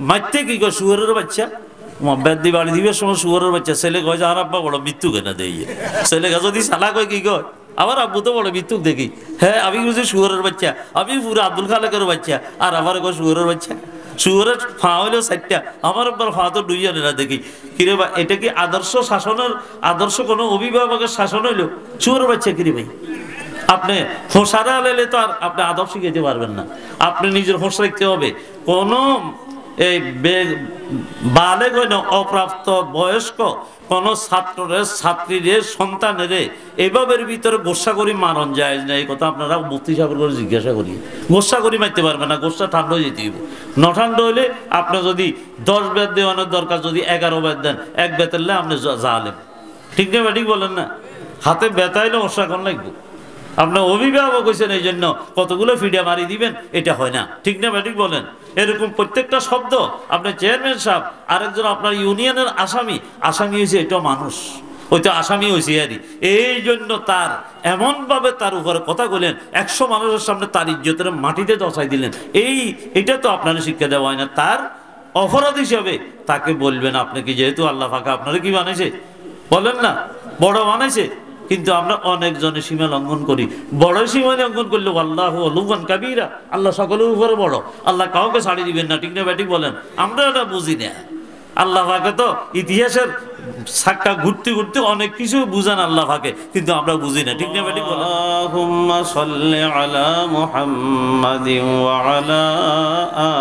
মারতে কি কয় শুয়োরের বাচ্চা বেদি বাড়ি দিবে সময় শুয়োরের বাচ্চা ছেলে কয় যে আর আব্বা বড় মৃত্যু কেনা দেয় ছেলে যদি সালা কয় কি কয় আমার আব্বু তো বড় মৃত্যু দেখি হ্যাঁ আমি বুঝি শুয়োরের বাচ্চা আমি পুরো আব্দুল খালেকের বাচ্চা আর আমার কয় শুয়োরের বাচ্চা শুয়োরের ফা হইলো 4টা আমার আব্বার ফা তো 2 জনেরা দেখি কিরে ভাই এটা কি আদর্শ শাসনের আদর্শ কোনো অভিভাবকের শাসন হইলো শুয়োরের বাচ্চা কিরে ভাই আপনি হোসারা লেলে তো আর আপনি আদব শিখাইতে পারবেন না আপনি নিজের হোস রাখতে হবে কোনো এই বালেগ হয় না অপ্রাপ্ত বয়স্ক কোন ছাত্রের ছাত্রীদের সন্তানের এভাবের ভিতরে গোসা করি মারণ যায় না এই কথা আপনারা মুফতি সাহেবের করে জিজ্ঞাসা করি গোসা করি মারতে পারবে না গোসা ঠান্ডা হয়ে যেতে হইব ন ঠান্ডা হইলে আপনি যদি 10 বেত দেওয়ানোর দরকার যদি 11 বেত দেন 1 বেতেরলে আপনি জালেম ঠিক না ঠিক বলেন না হাতে বেতাইলে ওষা কোন লাগবে আপনার অভিভাবক হয়েছেন এই জন্য কতগুলো ফিডিয়া মারি দিবেন এটা হয় না ঠিক না ঠিক বলেন এরকম প্রত্যেকটা শব্দ আপনার চেয়ারম্যান সাহেব আরেকজন আপনার ইউনিয়নের আসামি হয়েছে এটাও মানুষ ওই তো আসামি হয়েছে আরই এই জন্য তার এমনভাবে তার উপরে কথা বললেন 100 মানুষের সামনে তার ইজ্জতের মাটিতে দশাই দিলেন এটা তো আপনার শিক্ষা দেওয়া হয় না তার অপরাধ হিসাবে তাকে বলবেন আপনি কি যেহেতু আল্লাহ পাক আপনারা কি বানাইছে বলেন না বড় বানাইছে কিন্তু আমরা অনেকজনে সীমা লঙ্ঘন করি বড় সীমা লঙ্ঘন করলে আল্লাহু আলুওয়ান কাবীরা আল্লাহ সকলের উপরে বড় আল্লাহ কাউকে ছাড়ি দিবেন না ঠিক না ব্যাটিক বলেন আমরা এটা বুঝি না আল্লাহ পাকে তো ইতিহাসের সাক্কা ঘুরতে ঘুরতে অনেক কিছু বুঝান আল্লাহ পাকে কিন্তু আমরা বুঝি না ঠিক না ব্যাটিক বলেন আল্লাহুম্মা সাল্লি আলা মুহাম্মাদিন ওয়া আলা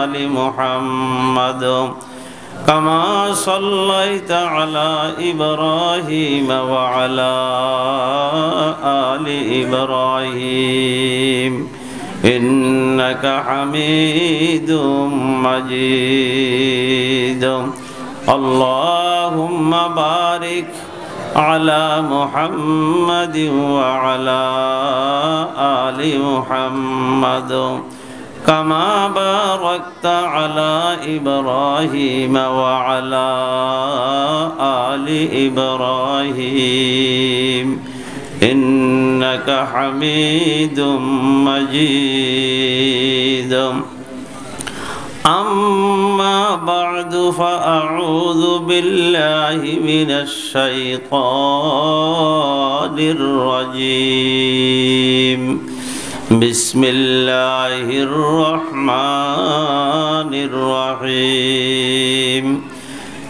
আলি মুহাম্মাদ كما صليت على إبراهيم وعلى آل إبراهيم إنك حميد مجيد اللهم بارك على محمد وعلى آل محمد كما باركت على إبراهيم وعلى آل إبراهيم إنك حميد مجيد أما بعد فأعوذ بالله من الشيطان الرجيم بسم الله الرحمن الرحيم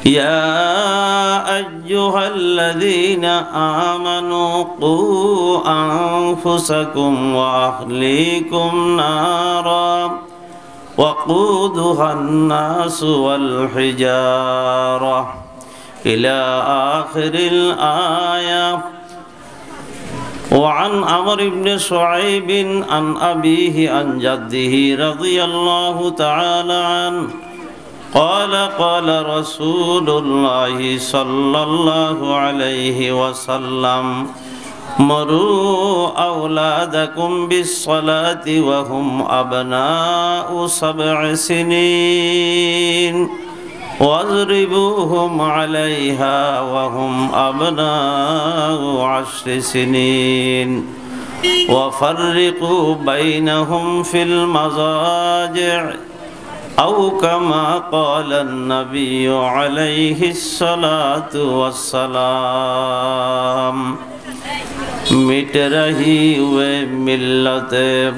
يا أيها الذين آمنوا قوا أنفسكم وأهليكم نارا وقودها الناس والحجارة إلى آخر الآية وعن عمرو بن شعيب عن أبيه عن جده رضي الله تعالى عنه قال قال رسول الله صلى الله عليه وسلم مروا أولادكم بالصلاة وهم أبناء 7 سنين واضربوهم عليها وهم أبناء 10 سنين وفرقوا بينهم في المضاجع أو كما قال النبي عليه الصلاة والسلام मिट रही हुए मिल्लत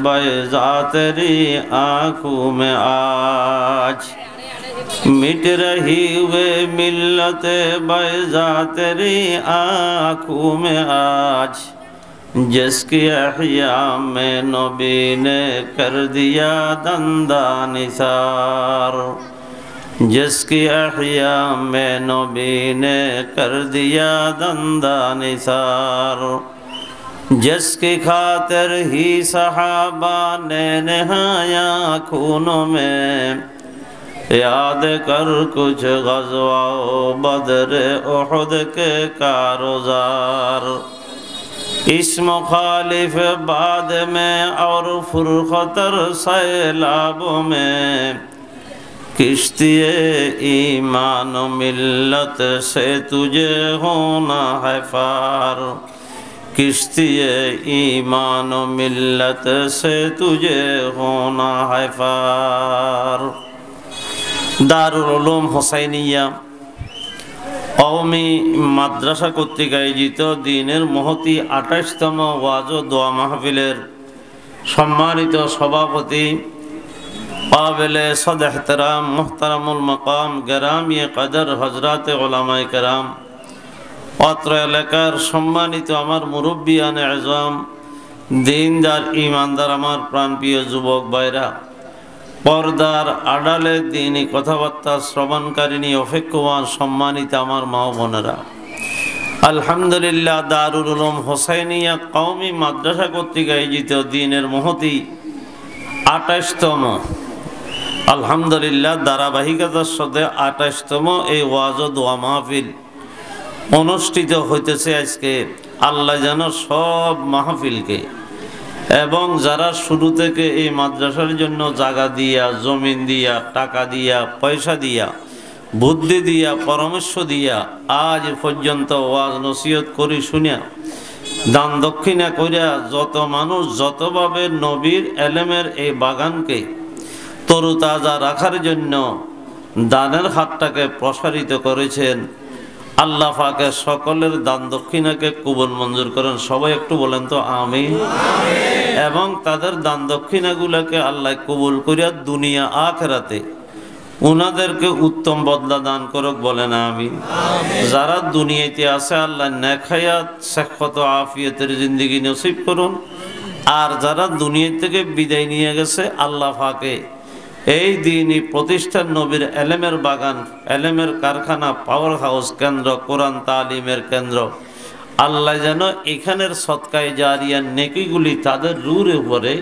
बैज़ा तेरी आँखों में आज मिट रही हुए मिल्लत बैज़ा तेरी आँखों में आज जिसकी अहिया में नबी ने कर दिया दंदा निसार जिसकी अहिया में नबी ने कर दिया दंदा निसार जिसकी खातिर ही सहाबा ने नहाया खूनों में याद कर कुछ ग़ज़वा बदर उहद के कारोज़ार इस मुखालिफ बाद में और फुरख़तर सैलाबों में किश्ती-ए ईमान मिल्लत से तुझे होना है पार किश्ती-ए ईमान मिल्लत से तुझे होना है पार দারুল উলুম হোসাইনিয়া কওমি মাদ্রাসা কর্তৃক আয়োজিত দিনের মহতি ২৮তম ওয়াজ ও দোয়া মাহফিলের সম্মানিত সভাপতি কাবিলে সদ এহতরাম মুহতারামুল মাকাম গরামি কদর হযরত উলামায়ে কেরাম, অত্র এলাকার সম্মানিত আমার মুরব্বিয়ানে আযম, দিনদার ইমানদার আমার প্রাণপ্রিয় যুবক ভাইরা, পর্দার আড়ালে দিনী কথাবার্তা শ্রবণকারিণী অপেক্ষমান সম্মানিত আমার মা বোনেরা, আলহামদুলিল্লাহ দারুল উলুম হোসাইনিয়া কওমি মাদ্রাসা কর্তৃক আয়োজিত দিনের মহতি ২৮তম, আলহামদুলিল্লাহ ধারাবাহিকতার সাথে ২৮তম এই ওয়াজ ও দোয়া মাহফিল অনুষ্ঠিত হইতেছে আজকে। আল্লাহ যেন সব মাহফিলকে এবং যারা শুরু থেকে এই মাদ্রাসার জন্য জায়গা দিয়া, জমিন দিয়া, টাকা দিয়া, পয়সা দিয়া, বুদ্ধি দিয়া, পরামর্শ দিয়া আজ পর্যন্ত ওয়াজ নসিহত করি শুনিয়া দান দক্ষিণা করিয়া যত মানুষ যতভাবে নবীর এলেমের এই বাগানকে তরুতাজা রাখার জন্য দানের হাতটাকে প্রসারিত করেছেন, আল্লাহ পাকে সকলের দান দক্ষিণাকে কবুল মঞ্জুর করেন। সবাই একটু বলেন তো আমিন। এবং তাদের দান দক্ষিণাগুলোকে আল্লাহ কবুল করিয়া দুনিয়া আখিরাতে উনাদেরকে উত্তম বদলা দান করুক, বলেন আমিন। যারা দুনিয়াতে আছে আল্লাহ নেক হায়াত সাক্ষত আফিয়তের জিন্দেগি নসিব করুন, আর যারা দুনিয়া থেকে বিদায় নিয়ে গেছে আল্লাহ পাকে এই দিনই প্রতিষ্ঠান নবীর এলেমের বাগান, এলেমের কারখানা, পাওয়ার হাউস কেন্দ্র, কোরআন তালিমের কেন্দ্র, আল্লাহ যেন এখানের সদকায়ে জারিয়ার নেকিগুলি তাদের রুহের উপরে,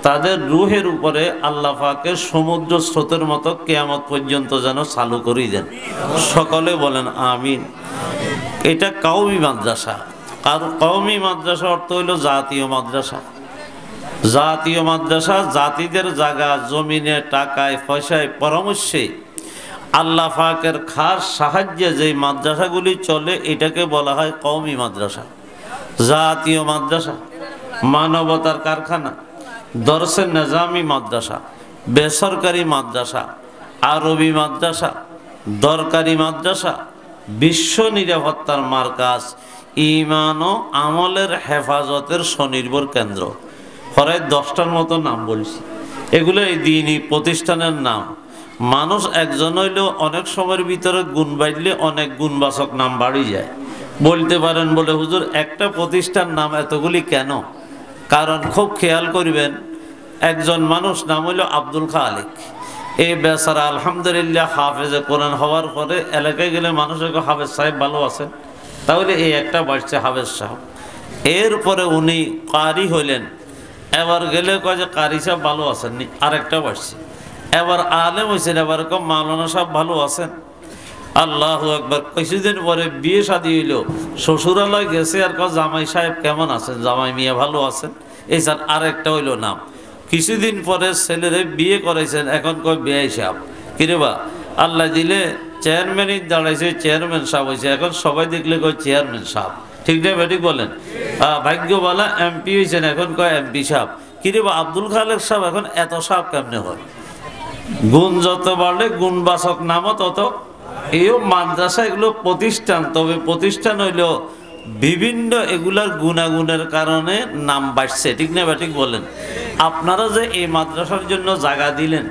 তাদের রুহের উপরে আল্লাহ পাকের সমুদ্র স্রোতের মতো কিয়ামত পর্যন্ত যেন চালু করে দেন। সকলে বলেন আমিন। এটা কওমি মাদ্রাসা। আর কওমি মাদ্রাসা অর্থ হইল জাতীয় মাদ্রাসা। জাতীয় মাদ্রাসা জাতিদের জায়গা, জমিনে, টাকায়, পয়সায়, পরামর্শে আল্লাহ পাকের খাস সাহায্যে যে মাদ্রাসাগুলি চলে এটাকে বলা হয় কওমি মাদ্রাসা। জাতীয় মাদ্রাসা মানবতার কারখানা, দরসে নিজামি মাদ্রাসা, বেসরকারি মাদ্রাসা, আরবি মাদ্রাসা, দরকারি মাদ্রাসা, বিশ্ব নিরাপত্তার মার্কাজ, ঈমান ও আমলের হেফাজতের স্বনির্ভর কেন্দ্র। প্রায় 10টার মতো নাম বলছি। এগুলো এই দিনই প্রতিষ্ঠানের নাম। মানুষ একজন হইলেও অনেক সময়ের ভিতরে গুণ বাড়লে অনেক গুণবাচক নাম বাড়ি যায়। বলতে পারেন বলে হুজুর একটা প্রতিষ্ঠান নাম এতগুলি কেন? কারণ খুব খেয়াল করবেন, একজন মানুষ নাম হইল আব্দুল খালেক। এই বেচারা আলহামদুলিল্লাহ হাফেজে কোরআন হওয়ার পরে এলাকায় গেলে মানুষের হাফেজ সাহেব ভালো আছেন, তাহলে এই একটা বাড়ছে হাফেজ সাহেব। এরপরে উনি কারি হইলেন, এবার গেলে কয় যে কারি সাহেব ভালো আছেননি, আরেকটা বাড়ছে। এবার আলেম হয়েছেন, এবার কম মাওলানা সাহেব ভালো আছেন। আল্লাহু আকবার। কিছুদিন পরে বিয়ে শাদী হইল, শ্বশুরালয় গেছে আর কয় জামাই সাহেব কেমন আছেন, জামাই মিয়া ভালো আছেন। এই স্যার আরেকটা হইল নাম। কিছুদিন পরে ছেলেরে বিয়ে করাইছেন, এখন কয় বেয়াই সাহেব। কিরে বা আল্লাহ দিলে চেয়ারম্যানই দাঁড়াইছে, চেয়ারম্যান সাহেব হয়েছে, এখন সবাই দেখলে কয় চেয়ারম্যান সাহেব। ঠিক না বেঠিক বলেন? ভাগ্যবালা এমপি হয়েছেন, এখন কয় এমপি সাহেব। কিরে বা আব্দুল খালেক সাহেব, এখন এত সাহেব কেমনে হয়? গুণ যত বাড়লে গুণবাচক নামও তত। এও মাদ্রাসা এগুলো প্রতিষ্ঠান, তবে প্রতিষ্ঠান হইল বিভিন্ন এগুলার গুণাগুণের কারণে নাম বাড়ছে। ঠিক না বেঠিক বলেন? আপনারা যে এই মাদ্রাসার জন্য জায়গা দিলেন,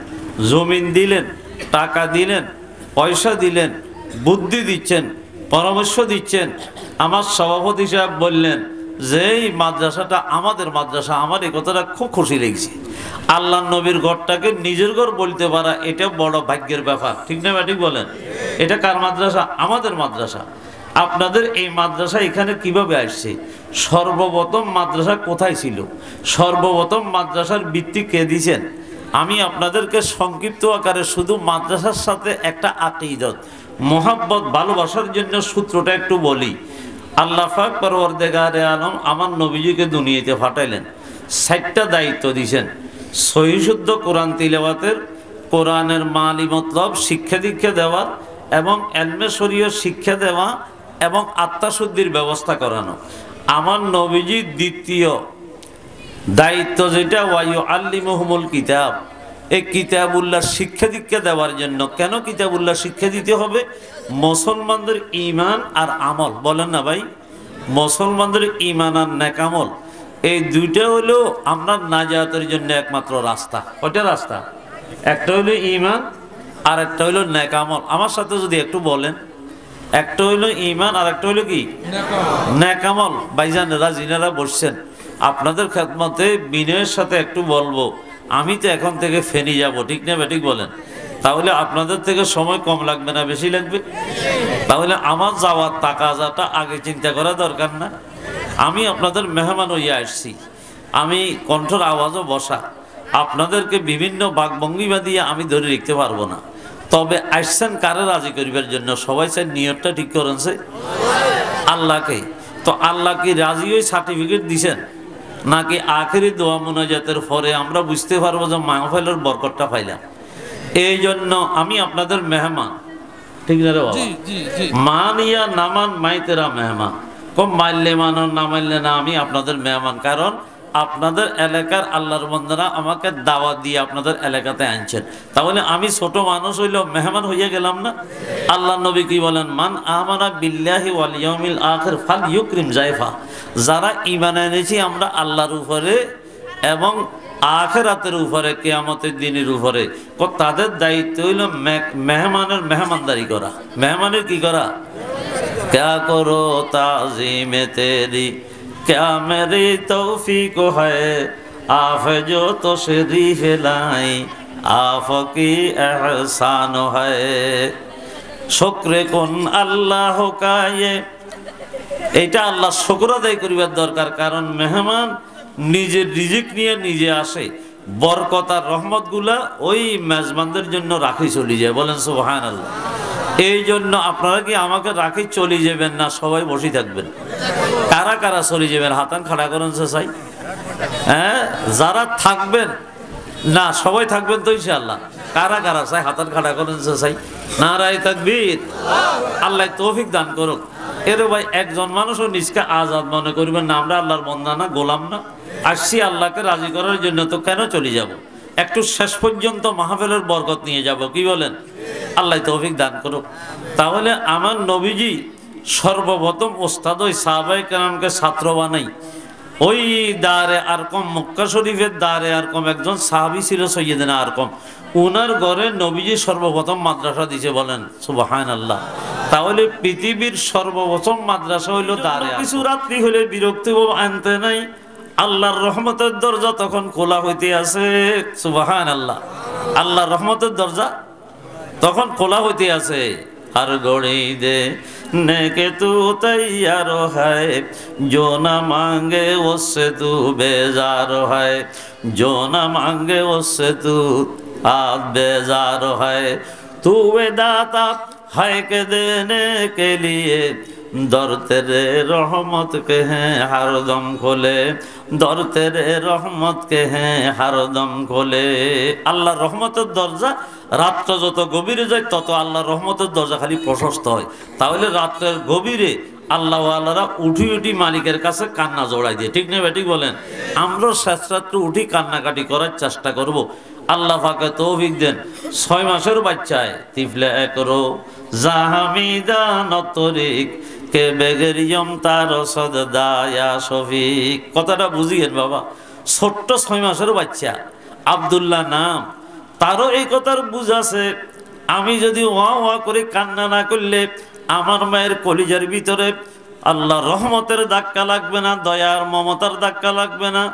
জমিন দিলেন, টাকা দিলেন, পয়সা দিলেন, বুদ্ধি দিচ্ছেন, পরামর্শ দিচ্ছেন, আমার সভাপতি সাহেব বললেন যে এই মাদ্রাসাটা আমাদের মাদ্রাসা, আমার এই কথাটা খুব খুশি লেগেছে। আল্লাহ নবীর ঘরটাকে নিজের ঘর বলতে পারা এটা বড় ভাগ্যের ব্যাপার। ঠিক না ঠিক বলেন? এটা কার মাদ্রাসা? আমাদের মাদ্রাসা। আপনাদের এই মাদ্রাসা এখানে কিভাবে আসছে? সর্বপ্রথম মাদ্রাসা কোথায় ছিল? সর্বপ্রথম মাদ্রাসার ভিত্তি কে দিয়েছেন? আমি আপনাদেরকে সংক্ষিপ্ত আকারে শুধু মাদ্রাসার সাথে একটা আকীদত, মোহাব্বত, ভালোবাসার জন্য সূত্রটা একটু বলি। আল্লাহ পাক পরওয়ারদিগারে আলম আমার নবীজিকে দুনিয়াতে পাঠাইলেন, 60টা দায়িত্ব দিয়েছেন। সহিহ শুদ্ধ কোরআন তিলাওয়াতের, কোরআনের মালি মতলব শিক্ষা দীক্ষা দেওয়ার এবং এলমে শরীয়ত শিক্ষা দেওয়া এবং আত্মাশুদ্ধির ব্যবস্থা করানো। আমার নবীজির দ্বিতীয় দায়িত্ব যেটা ওয়ায়ু আল্লিমুহুমুল কিতাব, এই কিতাবুল্লাহ শিক্ষা দীক্ষা দেওয়ার জন্য। কেন কিতাবুল্লাহ শিক্ষা দিতে হবে? মুসলমানদের ঈমান আর আমল, বলেন না ভাই, মুসলমানদের ঈমান আর নেক আমল, এই দুইটা হলো আমরা নাজাতের জন্য একমাত্র রাস্তা। কয়টা রাস্তা? একটা হলো ঈমান আর একটা হলো নেক আমল। আমার সাথে যদি একটু বলেন, একটা হইলো ঈমান আর একটা হইলো কি? নেক আমল। ভাইজানেরা যিনারা বসছেন, আপনাদের খেদমতে বিনয়ের সাথে একটু বলবো, আমি তো এখন থেকে ফেনি যাব, ঠিক না বেঠিক বলেন? তাহলে আপনাদের থেকে সময় কম লাগবে না বেশি লাগবে? তাহলে আমার যাওয়ার তাকাজাটা আগে চিন্তা করা দরকার না? আমি আপনাদের মেহমান হইয়া আসছি, আমি কণ্ঠর আওয়াজও বসা, আপনাদেরকে বিভিন্ন বাকভঙ্গিমা দিয়ে আমি ধরে রাখতে পারবো না। তবে আসছেন কারে রাজি করিবার জন্য? সবাই চাই নিয়তটা ঠিক করেছে আল্লাহকে। তো আল্লাহ কি রাজি হয়ে সার্টিফিকেট দিছেন, নাকি আখেরি দোয়া মুনাজাতের পরে আমরা বুঝতে পারবো যে মাহফিলের বরকতটা পাইলাম? এই জন্য আমি আপনাদের মেহমান, ঠিক না রে বাবা? মান ইয়া নামান মাইতেরা মেহমান, কম মানলে মানো না মানলে না, আমি আপনাদের মেহমান। কারণ আপনাদের এলাকার আল্লাহর বান্দারা আমাকে দাওয়াত দিয়ে আপনাদের এলাকাতে আনছেন, তাহলে আমি ছোট মানুষ হইলেও মেহমান হইয়া গেলাম না? আল্লাহ নবী কি বলেন? মান আমানা বিল্লাহি ওয়াল ইয়াউমিল আখির ফালইউকরিম জায়ফা। যারা ঈমান এনেছি আমরা আল্লাহর উপরে এবং আখিরাতের উপরে, কিয়ামতের দিনের উপরে, তাদের দায়িত্ব হইল মেহমানের মেহমানদারি করা। মেহমানের কি করা? क्या करो ताज़ीमे तेरी क्या मेरी तौफीक है, आफ जो तो शरीफ लाई आफ की एहसान है। शुक्र कुन अल्लाह का ये, এটা আল্লাহ শুকর আদায় করিবার দরকার। কারণ মেহমান নিজের রিজিক নিয়ে নিজে আসে, বরকত আর রহমত গুলা ওই মেজবানদের জন্য রাখি চলে যায়। বলেন সুবহানাল্লাহ। এই জন্য আপনারা কি আমাকে রাখি চলে যাবেন না? সবাই বসে থাকবেন? কারা কারা চলে যাবেন? হাতান খাড়া করেন চাই। হ্যাঁ, যারা থাকবেন না সবাই থাকবেন তো ইনশাআল্লাহ। কারা কারা চাই? হাতান খাড়া করেন চাই। নারায়ে তাকবীর। আল্লাহ তৌফিক দান করুক। এর ভাই একজন মানুষও নিজকে আজাদ মনে করবেন না। আমরা আল্লাহর বান্দা না, গোলাম না? আসছি আল্লাহকে রাজি করার জন্য, তো কেন চলে যাব? একটু শেষ পর্যন্ত মাহফিলের বরকত নিয়ে যাব, কি বলেন? আল্লাহ তৌফিক দান করুক। তাহলে আমার নবীজি সর্বপ্রথম ওস্তাদ ওই সাহাবায়ে কেরামকে ছাত্র বানাই। ওই দারে আরকম, মক্কা শরীফের দারে আরকম একজন সাহাবী ছিল সৈয়দনা আরকম, উনার ঘরে নবীজি সর্বপ্রথম মাদ্রাসা দিছে। বলেন সুবহানাল্লাহ। তাহলে পৃথিবীর সর্বপ্রথম মাদ্রাসা হইল দারে। কিছু রাত্রি হলে বিরক্তি আনতে নাই, আল্লাহর রহমতের দরজা তখন খোলা হইতে আছে। সুবহানাল্লাহ। আল্লাহর রহমতের দরজা তখন খোলা হইতে আছে। हर घड़ी देने के तू तैयार है, जो न मांगे उससे तू बेजार है, जो न मांगे उससे तू आप बेजार है। तू वे दाता है के देने के लिए, दर तेरे रहमत के हैं हर दम खोले, दर तेरे रहमत के हैं हर दम खोले। আল্লাহর রহমতের দরজা রাত্র যত গভীরে যায় তত আল্লাহর রহমতের দরজা খালি প্রশস্ত হয়। তাহলে রাত্রের গভীরে আল্লাহ আল্লাহরা উঠি উঠি মালিকের কাছে কান্না জোড়াই দিয়ে, ঠিক না ঠিক বলেন? আমরা শেষ রাত্রে উঠি কান্নাকাটি করার চেষ্টা করব। আল্লাহ পাকে তৌফিক দেন। 6 মাসের বাচ্চায় তিফলে একরো জাহামিদা নতরিক কে বেগরিয়ম তার সদদায়া শফিক। কথাটা বুঝিয়েন বাবা। ছোট্ট 6 মাসের বাচ্চা, আব্দুল্লাহ নাম, তারও এই কথার বুঝ আছে। আমি যদি ওয়া ওয়া করে কান্না না করলে আমার মায়ের কলিজার ভিতরে আল্লাহর রহমতের ধাক্কা লাগবে না, দয়ার মমতার ধাক্কা লাগবে না।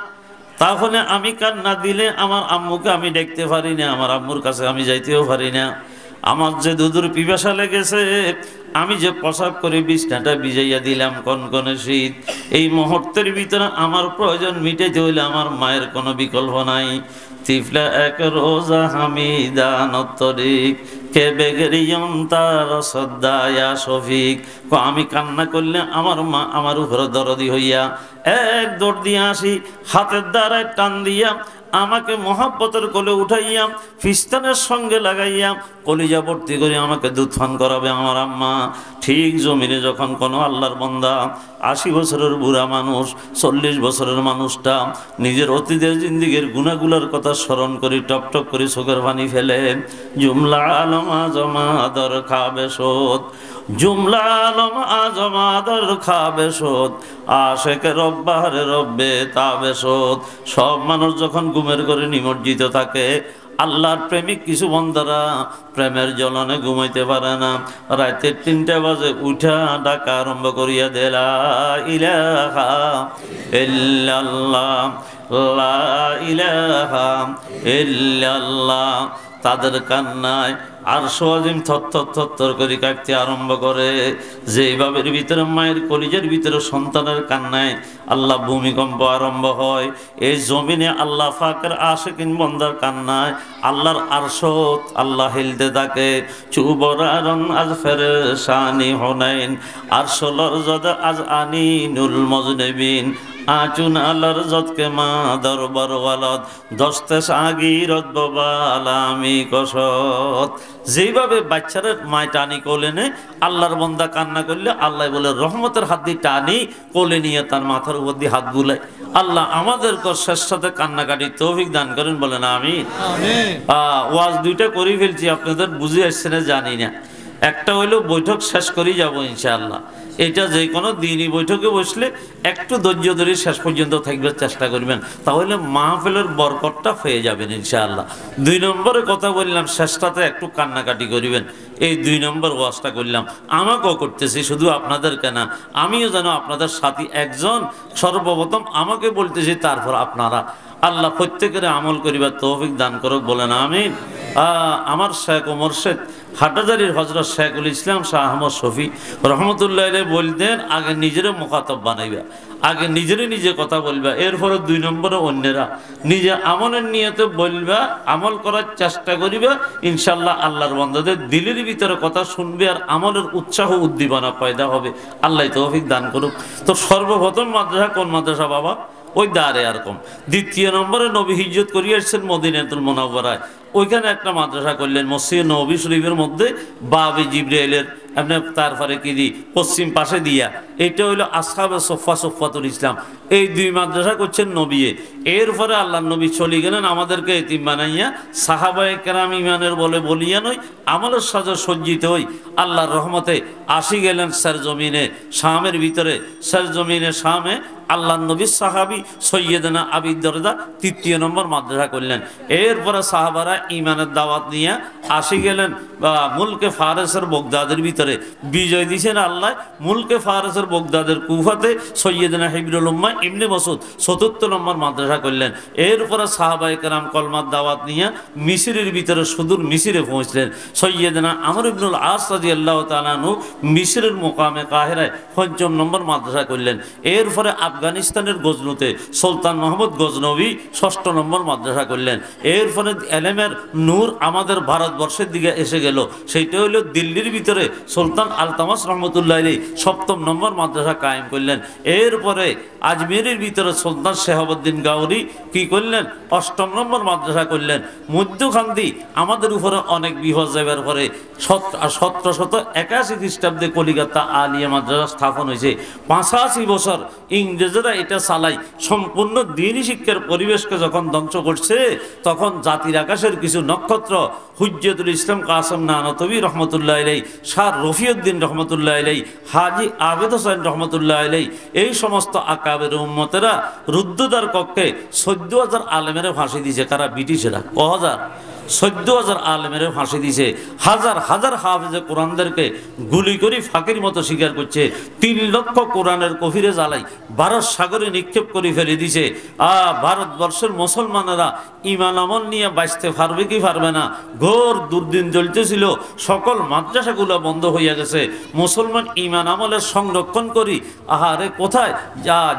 তাহলে আমি কান্না দিলে আমার আম্মুকে আমি দেখতে পারি না, আমার আম্মুর কাছে আমি যাইতেও পারি না। আমার যে দুধুর পিপাসা লেগেছে, আমি যে প্রসাব করে বিছনাটা ভিজাইয়া দিলাম কনকনে শীত, এই মুহূর্তের ভিতরে আমার প্রয়োজন মিটাইতে হইলে আমার মায়ের কোনো বিকল্প নাই। তিফলা এক রোজা হামিদা নতরিক কে বেগরিয়ম তার সদ্দায়া শফিক। আমি কান্না করলে আমার মা আমার উপরে দরদি হইয়া এক দৌড় দিয়ে আসি, হাতের দ্বারায় টান দিয়া আমাকে মহাব্বতের কোলে উঠাইয়া ফিস্তানের সঙ্গে লাগাইয়া কলিজা ভর্তি করে আমাকে দুধ পান করাবে আমার আম্মা। ঠিক জমিনে যখন কোনো আল্লাহর বান্দা 80 বছরের বুড়া মানুষ, 40 বছরের মানুষটা নিজের অতীতের জিন্দিগির গুনাহগুলোর কথা স্মরণ করে টপ টপ করে চোখের পানি ফেলে। জুমলা আলম আজম আদর খাবে শোধ, জুমলা আলম আজম আদর খাবে শোধ, আশেকে রব্বারে রব্বে তাবে শোধ। সব মানুষ যখন ঘুমের ঘরে নিমজ্জিত থাকে, আল্লাহর প্রেমিক কিছু বন্দারা প্রেমের জ্বলনে ঘুমাইতে পারে না, রাতে 3টা বাজে উঠা ডাকা আরম্ভ করিয়া দে লা ইলাহা ইল্লাল্লাহ, লা ইলাহা ইল্লাল্লাহ। তাদের কান্নায় আরশ আজিম থরথর করে কাঁপতে আরম্ভ করে। যেইভাবে ভিতরে মায়ের কলিজার ভিতরে সন্তানের কান্নায় আল্লাহ ভূমিকম্প আরম্ভ হয়, এই জমিনে আল্লাহ পাকের আশিকিন বান্দার কান্নায় আল্লাহর আরশ আল্লাহ হিলতে থাকে। চুবরারন আজ ফেরেশানি হুনাইন, আরশলর জদ আজ আনিনুল মজনবিন, আচুন আলার যতকে মা দরবার ওয়ালাদ, দস্তে সাগিরত বালামি কসত। যেইভাবে বাচ্চারা মায় টানি কোলে নে, আল্লাহর বান্দা কান্না করলে আল্লাহ বলে রহমতের হাত দিয়ে টানি কোলে নিয়ে তার মাথার উপর দিয়ে হাত বুলায়। আল্লাহ আমাদের শেষ সাথে কান্নাকাটি তৌফিক দান করেন, বলেন আমিন। ওয়াজ 2টা করে ফেলছি, আপনাদের বুঝে আসছে না জানি না। একটা হইলো বৈঠক শেষ করেই যাবো ইনশাআল্লাহ। এটা যে কোনো দিনই বৈঠকে বসলে একটু ধৈর্য ধরে শেষ পর্যন্ত থাকবার চেষ্টা করবেন, তাহলে মাহফিলের বরকতটা পেয়ে যাবেন ইনশাআল্লাহ। 2 নম্বরে কথা বললাম, শেষটাতে একটু কান্নাকাটি করিবেন। এই 2 নম্বর ওয়াজটা করলাম, আমাকেও করতেছি, শুধু আপনাদেরকে না, আমিও যেন আপনাদের সাথী একজন। সর্বপ্রথম আমাকে বলতেছি, তারপর আপনারা। আল্লাহ প্রত্যেকের আমল করিবার তৌফিক দান করুক, বলেন আমিন। আমার শেখ ও মোর্শেদ হাটাজারির হযরত শেখুল ইসলাম শাহ আহমদ শফি রহমতুল্লাহ আলাইহি বলতেন, আগে নিজের মুখাতব বানাইবা, আগে নিজে কথা বলবা, এরপরে 2 নম্বরে অন্যেরা। নিজে আমলের নিয়তে বলবা, আমল করার চেষ্টা করিবা, ইনশাল্লাহ আল্লাহর বান্দাদের দিলের ভিতরে কথা শুনবে আর আমলের উৎসাহ উদ্দীপনা পয়দা হবে। আল্লাহ তৌফিক দান করুক। তো সর্বপ্রথম মাদ্রাসা কোন মাদ্রাসা বাবা? ওই দারে আরকম। 2 নম্বরে নবী হিজরত করিয়ে আসছেন মদিনাতুল মুনাওয়ারায়, ওইখানে একটা মাদ্রাসা করলেন মসজিদ নববী শরীফের মধ্যে, বাবে জিবরাইলের আপনি তারপরে কি দি পশ্চিম পাশে দিয়া, এটা হইলো আসহাবে সোফাতুল ইসলাম। এই 2 মাদ্রাসা করছেন নবীয়ে। এরপরে আল্লাহ নবী চলে গেলেন আমাদেরকে এতিম বানাইয়া, সাহাবায়ে কেরাম ইমানের বলে বলিয়া নয়, আমলের সাজে সজ্জিত হই আল্লাহর রহমতে আসি গেলেন সরজমিনে শামের ভিতরে। সরজমিনে শামে আল্লাহ নবীর সাহাবী সৈয়দনা আবি দরদা 3 নম্বর মাদ্রাসা করলেন। এরপরে সাহাবারা ইমানের দাওয়াত নিয়ে আসি গেলেন মুলকে ফারেসের বগদাদের ভিতরে। বিজয় দিয়েছেন আল্লাহ মুলকে ফারেসের বগদাদের কুফাতে সৈয়দনা হিবরুল উম্মাহ ইবনে মাসউদ 4 নম্বর মাদ্রাসা করলেন। এরপরে সাহাবায়ে কেরাম কলমার দাওয়াত নিয়ে মিসরের ভিতরে সুদূর মিসরে পৌঁছলেন। সৈয়দনা আমর ইবনুল আস রাদিয়াল্লাহু তাআলা আনহু মিসরের মোকামে কাহিরায় 5 নম্বর মাদ্রাসা করলেন। এরপরে আফগানিস্তানের গজনুতে সুলতান মাহমুদ গজনবী 6 নম্বর মাদ্রাসা করলেন। এরপরে এলেমের নূর আমাদের ভারতবর্ষের দিকে এসে গেল, সেইটা হইল দিল্লির ভিতরে সুলতান আলতামাস রহমতুল্লাহ আলাইহি 7 নম্বর মাদ্রাসা কায়েম করলেন। এরপরে আজমেরের ভিতরে সুলতান শেহাবুদ্দিন গাউরি কি করলেন? 8 নম্বর মাদ্রাসা করলেন। মধ্যখান্দি আমাদের উপরে অনেক বিপদ যাবার পরে 1781 খ্রিস্টাব্দে কলিকাতা আলিয়া মাদ্রাসা স্থাপন হয়েছে। 85 বছর ইংরেজরা এটা চালাই সম্পূর্ণ দ্বীনি শিক্ষার পরিবেশকে যখন ধ্বংস করছে, তখন জাতির আকাশের কিছু নক্ষত্র হুজ্জতুল ইসলাম কাসেম নানতবী রহমতুল্লাহ আলাইহি, শাহ রফিউদ্দিন রহমতুল্লাহ আলাইহি, হাজী আবেদ হোসেন রহমতুল্লাহ আলাইহি, এই সমস্ত আকাবের উম্মতেরা রুদ্ধদ্বার কক্ষে 14,000 আলেমের ফাঁসি দিয়েছে। কারা? ব্রিটিশেরা। 14,000 আলেমের ফাঁসি দিয়েছে। হাজার হাজার হাফেজে কোরআনদেরকে গুলি করে ফাঁকির মতো স্বীকার করছে। 3 লক্ষ কোরআনের কফিরে জ্বালাই ভারত সাগরে নিক্ষেপ করে ফেলে দিছে। ভারতবর্ষের মুসলমানেরা ইমান আমল নিয়ে বাঁচতে পারবে কি পারবে না, ঘোর দুর্দিন জ্বলতেছিল। সকল মাদ্রাসাগুলো বন্ধ হইয়া গেছে। মুসলমান ইমান আমলের সংরক্ষণ করি আহারে কোথায়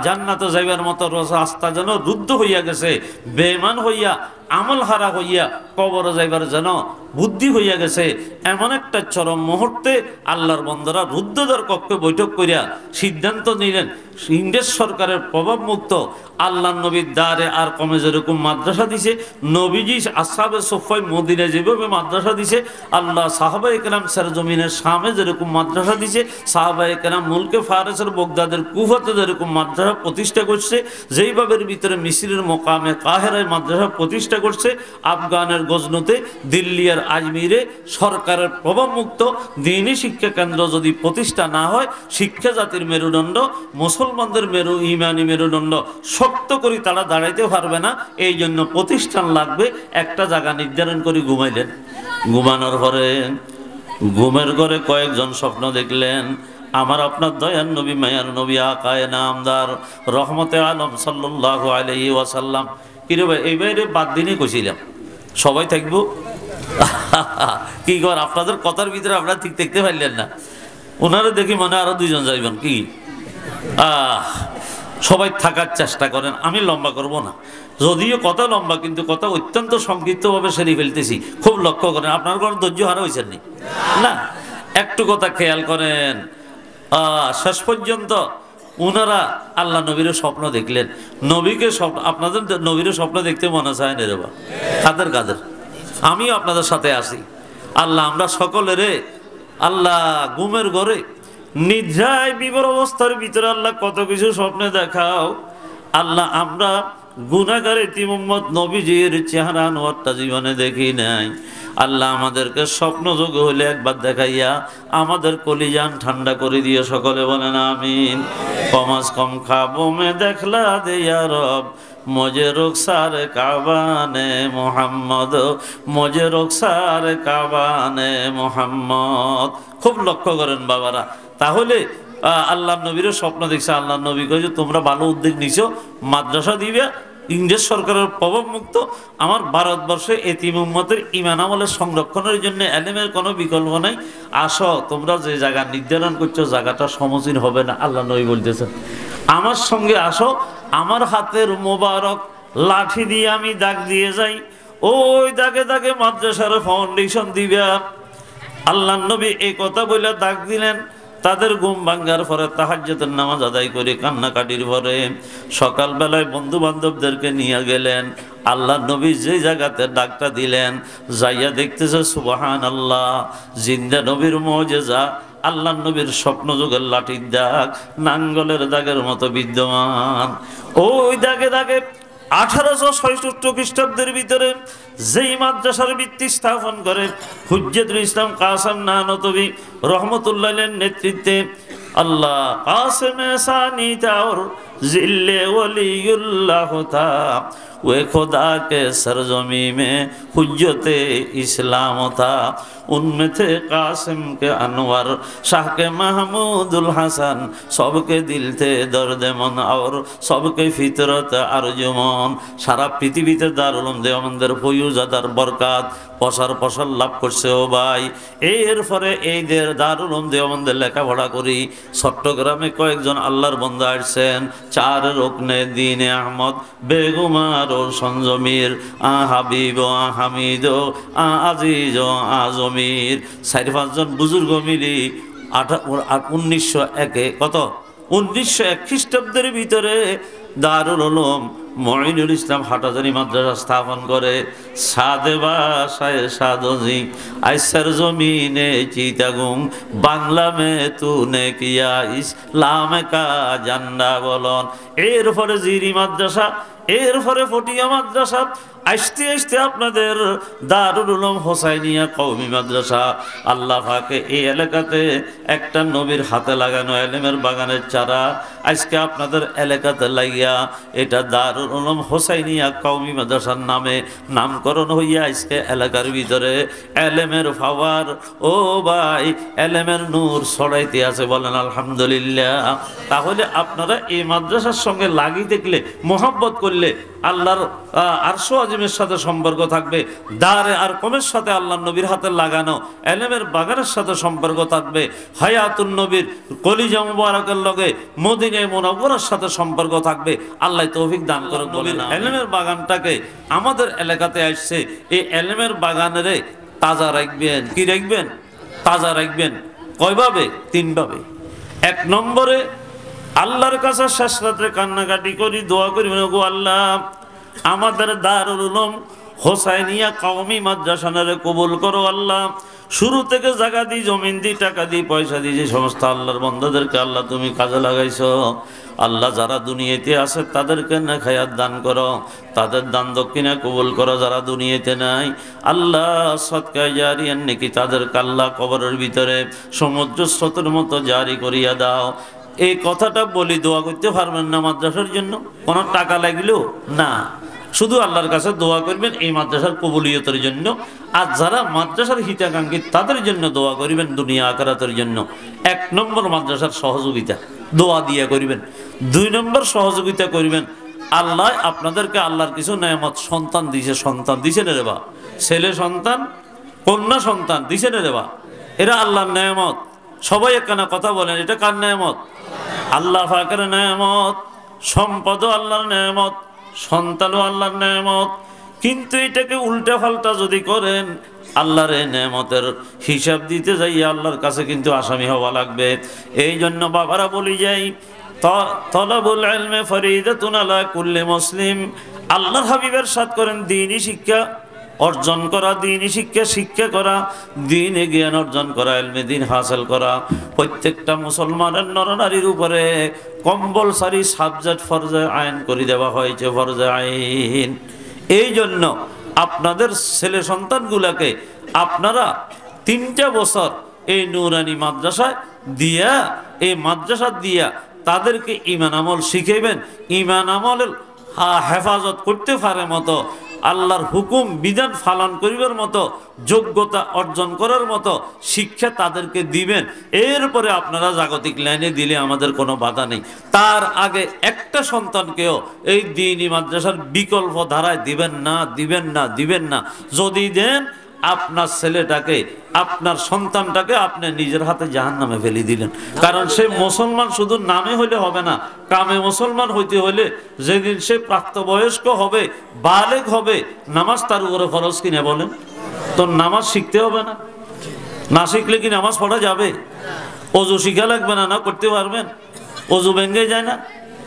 জান্নাতে যাইবার মতো রাস্তা যেন রুদ্ধ হইয়া গেছে। বেঈমান হইয়া আমল হারা হইয়া কবরে যাইবার যেন বুদ্ধি হইয়া গেছে। এমন একটা চরম মুহূর্তে আল্লাহর বন্দারা রুদ্ধদ্বার কক্ষে বৈঠক করিয়া সিদ্ধান্ত নিলেন, ইংরেজ সরকারের প্রভাব মুক্ত আল্লাহ নবীর দ্বারে আর কমে যেরকম মাদ্রাসা দিছে, নবীজি আসহাবে সুফফায় মদিনায় যেভাবে মাদ্রাসা দিছে, আল্লাহ সাহাবায়ে কেরাম সরজমিনের শামে যেরকম মাদ্রাসা দিছে, সাহাবায়ে কেরাম মুলকে ফারেসের বগদাদের কুফাতে যেরকম মাদ্রাসা প্রতিষ্ঠা করছে, যেইভাবে ভিতরে মিসরের মোকামে কাহেরায় মাদ্রাসা প্রতিষ্ঠা করছে, আফগানের গজনতে, দিল্লি আর আজমিরে সরকারের প্রভাবমুক্ত দ্বীনি শিক্ষা কেন্দ্র যদি প্রতিষ্ঠা না হয়, শিক্ষা জাতির মেরুদণ্ড, মুসলমানদের ইমানি মেরুদণ্ড শক্ত করে তারা দাঁড়াইতে পারবে না। এই জন্য প্রতিষ্ঠান লাগবে। একটা জায়গা নির্ধারণ করে ঘুমাইলেন। ঘুমানোর পরে ঘুমের ঘরে কয়েকজন স্বপ্ন দেখলেন, আমার আপনার দয়ার নবী, মায়ার নবী, আকায়ে নামদার রহমতে আলম সাল্লাল্লাহু আলাইহি ওয়াসাল্লাম। কিরে ভাই, এই বাইরে বাদ দিনই কইছিলাম সবাই থাকবো। কি কর, আপনাদের কথার ভিতরে আপনারা ঠিক দেখতে পারলেন না। ওনারা দেখি মনে আরো দুইজন যাইবেন কি। সবাই থাকার চেষ্টা করেন, আমি লম্বা করব না, যদিও কথা লম্বা কিন্তু কথা অত্যন্ত সংক্ষিপ্তভাবে সেরে ফেলতেছি। খুব লক্ষ্য করেন, আপনার কোনো ধৈর্য হারা হয়েছেন না, একটু কথা খেয়াল করেন। শেষ পর্যন্ত ওনারা আল্লাহ নবীর স্বপ্ন দেখলেন। নবীকে স্বপ্ন, আপনাদের নবীর স্বপ্ন দেখতে মনে চায় না রে বা? কাদের কাদের? আমিও আপনাদের সাথে আছি। আল্লাহ আমরা সকলেরে আল্লাহ ঘুমের ঘরে নিদ্রায় বিবর অবস্থার ভিতরে আল্লাহ কত কিছু স্বপ্নে দেখাও। আল্লাহ আমরা গুনাহগার ইতিম উম্মত নবীজির চেহারা আনোয়ারটা জীবনে দেখি নাই। আল্লাহ আমাদেরকে স্বপ্ন যোগ হলে একবার দেখাইয়া আমাদের কলিজান ঠান্ডা করে দিয়ে সকলে বলেন আমিন। কমাস কম খাবো মে দেখলা দেয়া রব, মজে রুখসার কাবানে মোহাম্মদ, মজে রুখসার কাবানে মোহাম্মদ। খুব লক্ষ্য করেন বাবারা। তাহলে আল্লাহ নবীর স্বপ্ন দেখছে। আল্লাহ নবী কয়েছে তোমরা ভালো উদ্যোগ নিছো, মাদ্রাসা দিবে, ইংরেজ সরকারের প্রভাব মুক্ত আমার ভারতবর্ষে এতিম উম্মতের ঈমান আমলের সংরক্ষণের জন্য এলেমের কোনো বিকল্প নাই। আসো, তোমরা যে জায়গা নির্ধারণ করছো জায়গাটা সমীচীন হবে না। আল্লাহ নবী বলতেছেন আমার সঙ্গে আসো, আমার হাতের মোবারক লাঠি দিয়ে আমি দাগ দিয়ে যাই, ওই দাগে দাগে মাদ্রাসার ফাউন্ডেশন দিবে। আল্লাহ নবী এই কথা বলে দাগ দিলেন। তাদের ঘুম ভাঙ্গার পরে তাহাজ্জুদের নামাজ আদায় করে কান্নাকাটির পরে সকালবেলায় বন্ধু বান্ধবদেরকে নিয়ে গেলেন। আল্লাহ নবী যে জায়গাতে ডাকটা দিলেন, যাইয়া দেখতেছে সুবহানাল্লাহ, জিন্দা নবীর মুজিজা। আল্লাহ নবীর স্বপ্ন যুগের লাঠির দাগ নাঙ্গলের দাগের মতো বিদ্যমান। ওই দাগে দাগে 1866 খ্রিস্টাব্দের ভিতরে যেই মাদ্রাসার ভিত্তি স্থাপন করে হুজ্জাতুল ইসলাম কাসেম নানতবী রহমতুল্লাহের নেতৃত্বে, আল্লাহ কাসেম সানি তাওর জিল্লে ওলিউল্লাহ তা वे खुदा के सरजमी में हुज्जत इस्लाम था, उनमें थे कासिम के अनवर, शाह के महमूदुल हसन, सबके दिल थे दर्द मन और सबके फितरत अर्जुमन। सारा पृथ्वीते दारुल उलूम देওবন্দের ফয়ুজাদার বরকাত প্রসার প্রসার লাভ করছে। ও ভাই, এর পরে এই দারুল উলূম দেওবন্দের লেখাপড়া করি চট্টগ্রামে কয়েকজন আল্লাহর বান্দা আসছেন। 4 রুকনে দ্বীন আহমদ, বেগুমার ও সঞ্জমির, হাবিব, হামিদ, আজিজ, আজমির, 4-5 জন বুজুর্গ মিলি 1901 কত 1901 খ্রিস্টাব্দের ভিতরে দারুল উলূম মঈনুল ইসলাম হাটাজারি মাদ্রাসা স্থাপন করে। সাদে বাসায় সাদজি আইসার জমিনে চিতাগুম, বাংলা মে তুনে কিয়া ইসলাম কা জান্ডা বলন। এরপরে জিরি মাদ্রাসা, এরপরে ফটিয়া মাদ্রাসা, আসতে আসতে আপনাদের দারুল উলূম হোসাইনিয়া কওমি মাদ্রাসা। আল্লাহ পাকে এই এলাকাতে একটা নবীর হাতে লাগানো এলেমের বাগানের চারা আজকে আপনাদের এলাকাতে লাগিয়া এটা দারুল উলূম হোসাইনিয়া কওমি মাদ্রাসার নামে নামকরণ হইয়া আজকে এলাকার ভিতরে এলেমের পাওয়ার, ও ভাই, এলেমের নূর ছড়াইতে আছে। বলেন আলহামদুলিল্লাহ। তাহলে আপনারা এই মাদ্রাসার সঙ্গে লাগিয়ে দেখলে, মোহাব্বত করলে আল্লাহর আরশ আজিমের সাথে সম্পর্ক থাকবে। দারে আর কমের সাথে আল্লাহ নবীর হাতে লাগানো এলেমের বাগানের সাথে সম্পর্ক থাকবে। হায়াতুন নবীর কলিজা মুবারকের লগে মদিনা মুনাওয়ারার সাথে সম্পর্ক থাকবে। আল্লাহ তৌফিক দান করুক। নবীর এলেমের বাগানটাকে আমাদের এলাকাতে আসছে, এই এলেমের বাগানের তাজা রাখবেন। কি রাখবেন? তাজা রাখবেন। কয়ভাবে? 3 ভাবে। 1 নম্বরে আল্লাহর কাছে শেষ রাত্রে কান্নাকাটি করি, দোয়া করি, গো আল্লাহ আমাদের দারুল উলুম হোসাইনিয়া কওমি মাদ্রাসারে কবুল করো আল্লাহ। শুরু থেকে জায়গা দিই, জমিন দিই, টাকা দিই, পয়সা দিই, যে সমস্ত আল্লাহর বান্দাদেরকে আল্লাহ তুমি কাজে লাগাইছো আল্লাহ, যারা দুনিয়াতে আছে তাদেরকে নেখায়াত দান করো, তাদের দান দক্ষিণা কবুল করো। যারা দুনিয়াতে নাই আল্লাহ সদকা জারিয়ান নাকি তাদেরকে আল্লাহ কবরের ভিতরে সমুদ্র স্রোতের মতো জারি করিয়া দাও। এই কথাটা বলি, দোয়া করতে পারবেন না মাদ্রাসার জন্য? কোনো টাকা লাগলেও না, শুধু আল্লাহর কাছে দোয়া করবেন এই মাদ্রাসার কবুলিয়তের জন্য। আর যারা মাদ্রাসার হিতাকাঙ্ক্ষী তাদের জন্য দোয়া করবেন দুনিয়া আখিরাতের জন্য। 1 নম্বর মাদ্রাসার সহযোগিতা দোয়া দিয়ে করবেন। 2 নম্বর সহযোগিতা করবেন, আল্লাহ আপনাদেরকে আল্লাহর কিছু নেয়ামত, সন্তান দিছে, সন্তান দিছে না রে বা, ছেলে সন্তান, কন্যা সন্তান দিছে না রে বা, এরা আল্লাহর নেয়ামত। সবাই একখানা কথা বলেন, এটা কার নেয়ামত? আল্লাহ পাকের নেয়ামত। সম্পদও আল্লাহর নেয়ামত, সন্তানও আল্লাহর নেয়ামত। কিন্তু এটাকে উল্টা পাল্টা যদি করেন, আল্লাহর এই নেয়ামতের হিসাব দিতে যাই আল্লাহর কাছে কিন্তু আসামি হওয়া লাগবে। এই জন্য বাবারা বলি যাই, তলাবুল ইলমি ফরিদাতুন আলা কুল্লি মুসলিম। আল্লাহর হাবিবের সাথ করেন দ্বীনি শিক্ষা অর্জন করা, দ্বীনি শিক্ষা করা, দ্বীনে জ্ঞান অর্জন করা, ইলমে দ্বীন হাসিল করা প্রত্যেকটা মুসলমানের নরনারীর উপরে কম্পালসারি সাবজেক্ট, ফরজে আইন করে দেওয়া হয়েছে, ফরজে আইন। এই জন্য আপনাদের ছেলে সন্তানগুলাকে আপনারা 3টা বছর এই নুরানি মাদ্রাসায় দিয়া, এই মাদ্রাসা দিয়া তাদেরকে ঈমান আমল শিখাইবেন। ঈমান আমলের হেফাজত করতে পারে মতো, আল্লাহর হুকুম বিধান পালন করিবার মতো, যোগ্যতা অর্জন করার মতো শিক্ষা তাদেরকে দিবেন। এরপরে আপনারা জাগতিক লাইনে দিলে আমাদের কোনো বাধা নেই। তার আগে একটা সন্তানকেও এই দ্বীনি মাদ্রাসার বিকল্প ধারায় দিবেন না, দিবেন না, দিবেন না। যদি দেন, আপনার ছেলেটাকে, আপনার সন্তানটাকে আপনি নিজের হাতে জাহান্নামে ফেলে দিলেন। কারণ সে মুসলমান শুধু নামে হইলে হবে না, কামে মুসলমান হইতে হলে যেদিন সে প্রাপ্তবয়স্ক হবে, বালেগ হবে, নামাজ তার উপরে ফরজ কিনা বলেন? তো নামাজ শিখতে হবে না? না শিখলে কি নামাজ পড়া যাবে? অজু শিখা লাগবে না? না করতে পারবেন? অজু ভেঙে যায় না?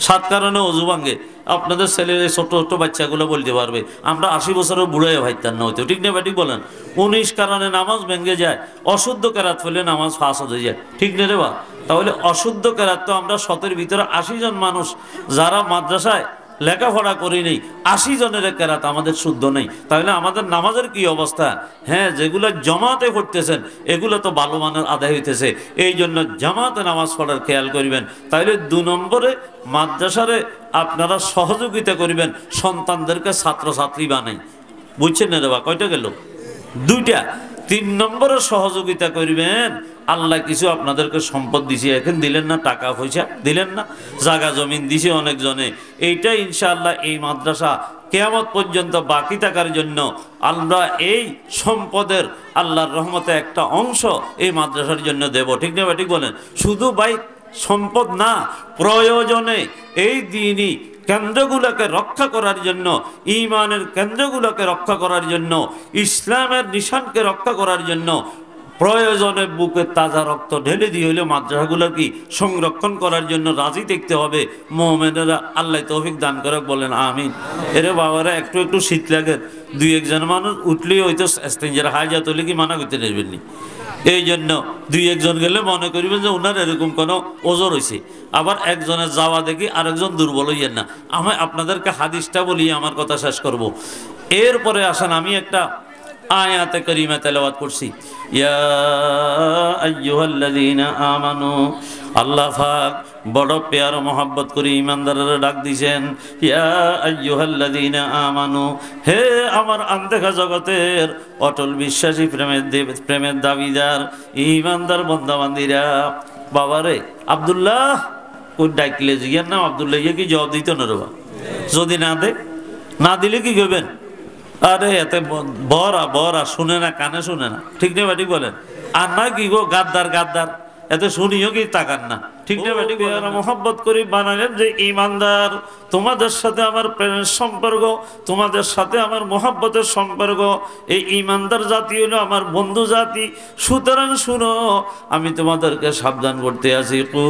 7 কারণে অজু ভাঙ্গে। আপনাদের ছেলের ছোট ছোট বাচ্চাগুলো বলতে পারবে, আমরা 80 বছরের বুড়াই ভাইতার না হইতো, ঠিক না ব্যাটিক বলেন? 19 কারণে নামাজ ভেঙে যায়। অশুদ্ধ কেরাত ফেলে নামাজ ফাঁস হয়ে যায়, ঠিক না রে বা? তাহলে অশুদ্ধ কেরাত তো আমরা 100-এর ভিতরে 80 জন মানুষ যারা মাদ্রাসায় লেখাপড়া করি নেই, 80 জনের কেরাত আমাদের শুদ্ধ নেই। তাহলে আমাদের নামাজের কি অবস্থা? হ্যাঁ, যেগুলো জামাতে পড়তেছেন এগুলো তো ভালো মানের আদায় হইতেছে। এই জন্য জামাতে নামাজ পড়ার খেয়াল করবেন। তাহলে 2 নম্বরে মাদ্রাসারে আপনারা সহযোগিতা করবেন, সন্তানদেরকে ছাত্রছাত্রী বানাই। বুঝছেন না রে বা? কয়টা গেল? 2টা। 3 নম্বরে সহযোগিতা করবেন, আল্লাহ কিছু আপনাদেরকে সম্পদ দিছে, এখন দিলেন না, টাকা পয়সা দিলেন না, জায়গা জমিন দিছে অনেকজনে। এইটা ইনশাআল্লাহ এই মাদ্রাসা কিয়ামত পর্যন্ত বাকি থাকার জন্য আমরা এই সম্পদের আল্লাহর রহমতে একটা অংশ এই মাদ্রাসার জন্য দেব, ঠিক না ঠিক বলেন? শুধু ভাই সম্পদ না, প্রয়োজনে এই দ্বীনি কেন্দ্রগুলোকে রক্ষা করার জন্য, ঈমানের কেন্দ্রগুলোকে রক্ষা করার জন্য, ইসলামের নিশানকে রক্ষা করার জন্য প্রয়োজনে বুকে তাজা রক্ত ঢেলে দিয়ে হলেও মাদ্রাসাগুলো কি সংরক্ষণ করার জন্য রাজি দেখতে হবে। মুমিনেরা আল্লাহ তৌফিক দান করে, বলেন আমিন। এরে বাবারা, একটু একটু শীত লাগে, 2-1 জন মানুষ উঠলেই হয়তো স্টেঞ্জের হাইজাত হলে কি মানা করতে নেবেননি। এই জন্য 2-1 জন গেলে মনে করিবেন যে ওনার এরকম কোনো ওজোর হয়েছে। আবার একজনের যাওয়া দেখি আরেকজন দুর্বল হইয়েন না। আমি আপনাদেরকে হাদিসটা বলি, আমার কথা শেষ করব। এরপরে আসেন, আমি একটা আয়াতে কারিমা তেলাওয়াত করছি, ইয়া আইয়ুহাল্লাযীনা আমানু। আল্লাহ পাক বড় প্যার মহব্বত করে ইমানদাররা ডাক দিয়েছেন, ইয়া আইয়ুহাল্লাযীনা আমানু, হে আমার আনদেখা জগতের অটল বিশ্বাসী, প্রেমের দাবিদার ইমানদার বান্দাবান্দীরা। বাবারে আব্দুল্লাহ কই ডাকলে জিয়ার নাম আব্দুল্লাহ, ইয়ে কি জবাব দিত না রে বা? যদি না দিলে কি করবেন? আরে এতে বরা শুনে না, কানে শুনে না, ঠিক নেই ঠিক বলেন? আর না কি গো গাদ্দার, এতে শুনিও কি তাকান না, ঠিক না বেটি? পেয়ারা মোহাব্বত করে বানালেন যে ইমানদার, তোমাদের সাথে আমার প্রেমের সম্পর্ক, তোমাদের সাথে আমার মোহাব্বতের সম্পর্ক। এই ইমানদার জাতি হলো আমার বন্ধু জাতি। সুতরাং শুনো, আমি তোমাদেরকে সাবধান করতে আছি। কু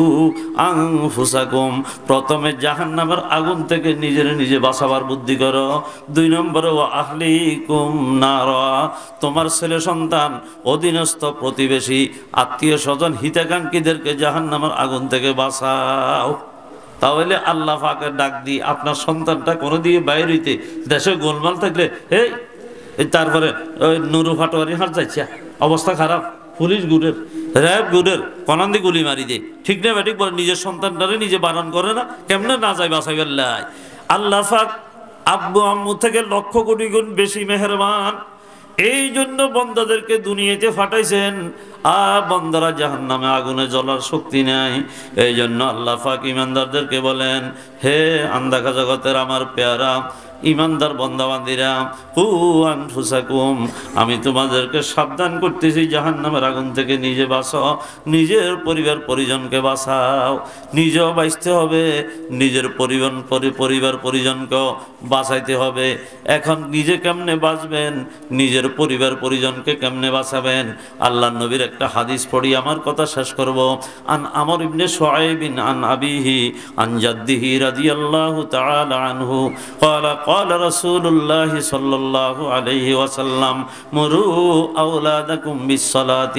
আনফুসাকুম, প্রথমে জাহান্নামের আগুন থেকে নিজের নিজে বাঁচাবার বুদ্ধি করো। 2 নম্বরে ওয়া আহলিকুম নারা, তোমার ছেলে সন্তান, অধীনস্থ, প্রতিবেশী, আত্মীয় স্বজন, হিতাকাঙ্ক্ষীদেরকে জাহান্নামের আগুন থেকে বাঁচাও। তাহলে আল্লাহ পাকের ডাক দিয়ে আপনার সন্তানটা কোনো দিয়ে বাইরে হইতে দেশে গোলমাল থাকলে এই তারপরে ওই নুরু ফাটোয়ারি হাট যাচ্ছে, অবস্থা খারাপ, পুলিশ গুড়ের, র্যাব গুড়ের কনান্দি গুলি মারি দে। ঠিক না ব্যাটিক বলে নিজের সন্তানটারে নিজে বারণ করে না, কেমনে না যায় বাসাই বেল্লাই। আল্লাহ পাক আব্বু আম্মু থেকে লক্ষ কোটি গুণ বেশি মেহেরবান। এই জন্য বন্দাদেরকে দুনিয়াতে ফাটাইছেন, আর বন্দারা জাহান্নামে আগুনে জ্বলার শক্তি নাই। এই জন্য আল্লাহ পাক ইমানদারদেরকে বলেন, হে আন্দাকা জগতের আমার পেয়ারা ইমানদার বন্দাবান্দিরা, কু আনফুসাকুম, আমি তোমাদেরকে সাবধান করতেছি জাহান্নামের আগুন থেকে নিজে বাঁচাও, নিজের পরিবার পরিজনকে বাঁচাও। নিজেও বাঁচতে হবে, নিজের পরিবার পরিজনকেও বাঁচাইতে হবে। এখন নিজে কেমনে বাঁচবেন, নিজের পরিবার পরিজনকে কেমনে বাঁচাবেন? আল্লাহ নবীর একটা হাদিস পড়ি আমার কথা শেষ করব। আন আমর ইবনে শুআইবিন আন আবিহি আন জাদ্দিহি রাদিয়াল্লাহু তাআলা আনহু قال قال رسول الله صلى الله عليه وسلم مروا أولادكم بالصلاة